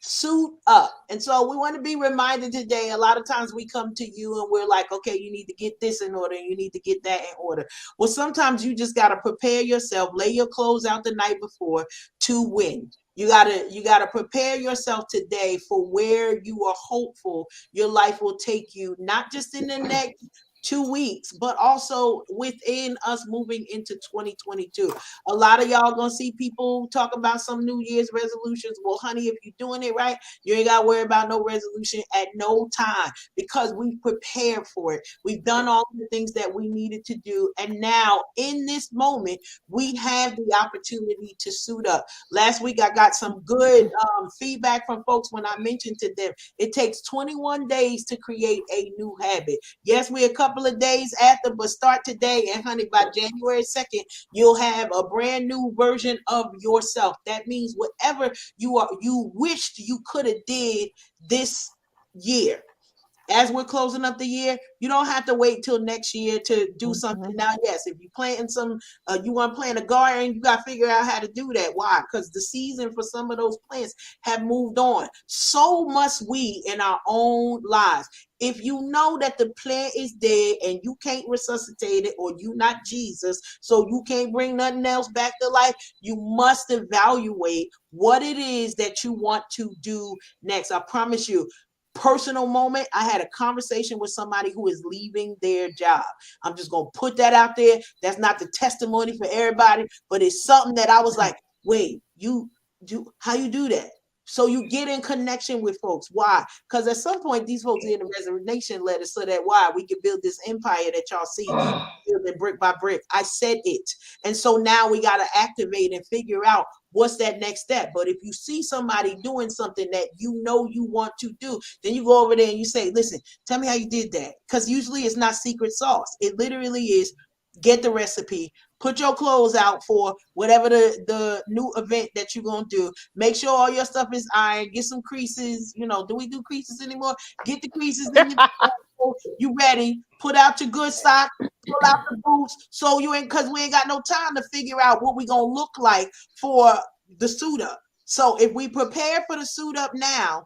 S2: Suit up. And so we want to be reminded today, a lot of times we come to you and we're like, okay, you need to get this in order and you need to get that in order. Well, sometimes you just got to prepare yourself, lay your clothes out the night before to win. You gotta prepare yourself today for where you are hopeful your life will take you, not just in the next 2 weeks, but also within us moving into 2022. A lot of y'all gonna see people talk about some New Year's resolutions. Well, honey, if you're doing it right, you ain't gotta worry about no resolution at no time because we prepared for it. We've done all the things that we needed to do, and now in this moment, we have the opportunity to suit up. Last week, I got some good feedback from folks when I mentioned to them it takes 21 days to create a new habit. Yes, we're a couple couple of days after, but start today. And honey, by January 2nd, you'll have a brand new version of yourself. That means whatever you wished you could have did this year. As we're closing up the year, you don't have to wait till next year to do something. Now, yes, if you're planting you want to plant a garden, you got to figure out how to do that. Why? Because the season for some of those plants have moved on. So must we in our own lives. If you know that the plant is dead and you can't resuscitate it, or you not Jesus, so you can't bring nothing else back to life, you must evaluate what it is that you want to do next. I promise you, personal moment, I had a conversation with somebody who is leaving their job. I'm just going to put that out there. That's not the testimony for everybody, but it's something that I was like, wait, how you do that? So you get in connection with folks. Why? Because at some point, these folks need a resignation letter so that we can build this empire that y'all see building brick by brick. I said it. And so now we got to activate and figure out what's that next step. But if you see somebody doing something that you know you want to do, then you go over there and you say, listen, tell me how you did that. Because usually it's not secret sauce. It literally is get the recipe, put your clothes out for whatever the new event that you're going to do. Make sure all your stuff is ironed. Get some creases. Do we do creases anymore? Get the creases in your you ready. Put out your good sock. Pull out the boots. So because we ain't got no time to figure out what we going to look like for the suit up. So if we prepare for the suit up now,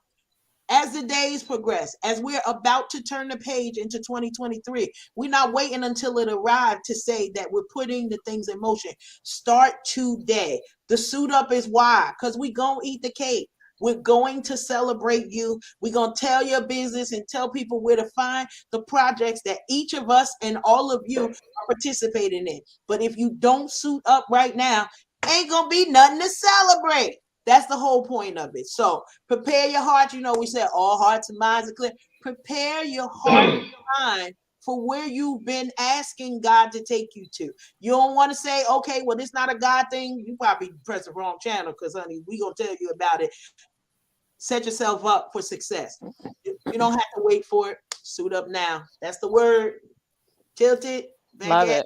S2: as the days progress, as we're about to turn the page into 2023, we're not waiting until it arrives to say that we're putting the things in motion. Start today. The suit up is why, because we gonna eat the cake. We're going to celebrate you. We're going to tell your business and tell people where to find the projects that each of us and all of you are participating in. But if you don't suit up right now, ain't going to be nothing to celebrate. That's the whole point of it. So prepare your heart. We said all hearts and minds are clear. Prepare your heart and mind for where you've been asking God to take you to. You don't want to say, okay, well, it's not a God thing. You probably press the wrong channel because, honey, we're going to tell you about it. Set yourself up for success. You don't have to wait for it. Suit up now. That's the word. Tilted.
S3: Love it.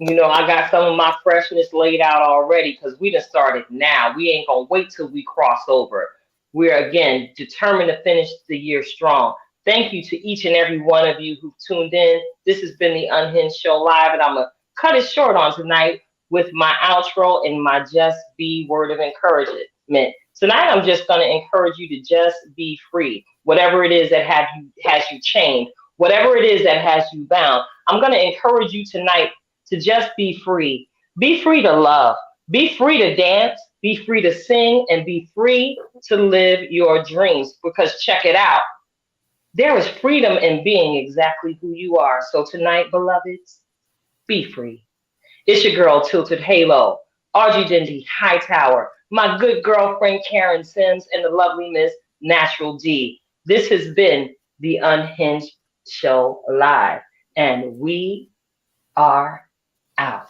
S1: I got some of my freshness laid out already because we done started now. We ain't going to wait till we cross over. We're, again, determined to finish the year strong. Thank you to each and every one of you who've tuned in. This has been the Unhinged Show Live, and I'm going to cut it short on tonight with my outro and my just be word of encouragement. Tonight, I'm just going to encourage you to just be free. Whatever it is that has you chained, whatever it is that has you bound, I'm going to encourage you tonight to just be free. Be free to love. Be free to dance. Be free to sing, and be free to live your dreams. Because check it out. There is freedom in being exactly who you are. So tonight, beloveds, be free. It's your girl, Tilted Halo, Audrey Dindy Hightower, my good girlfriend, Karen Sims, and the lovely Miss Natural D. This has been the Unhinged Show Live, and we are out.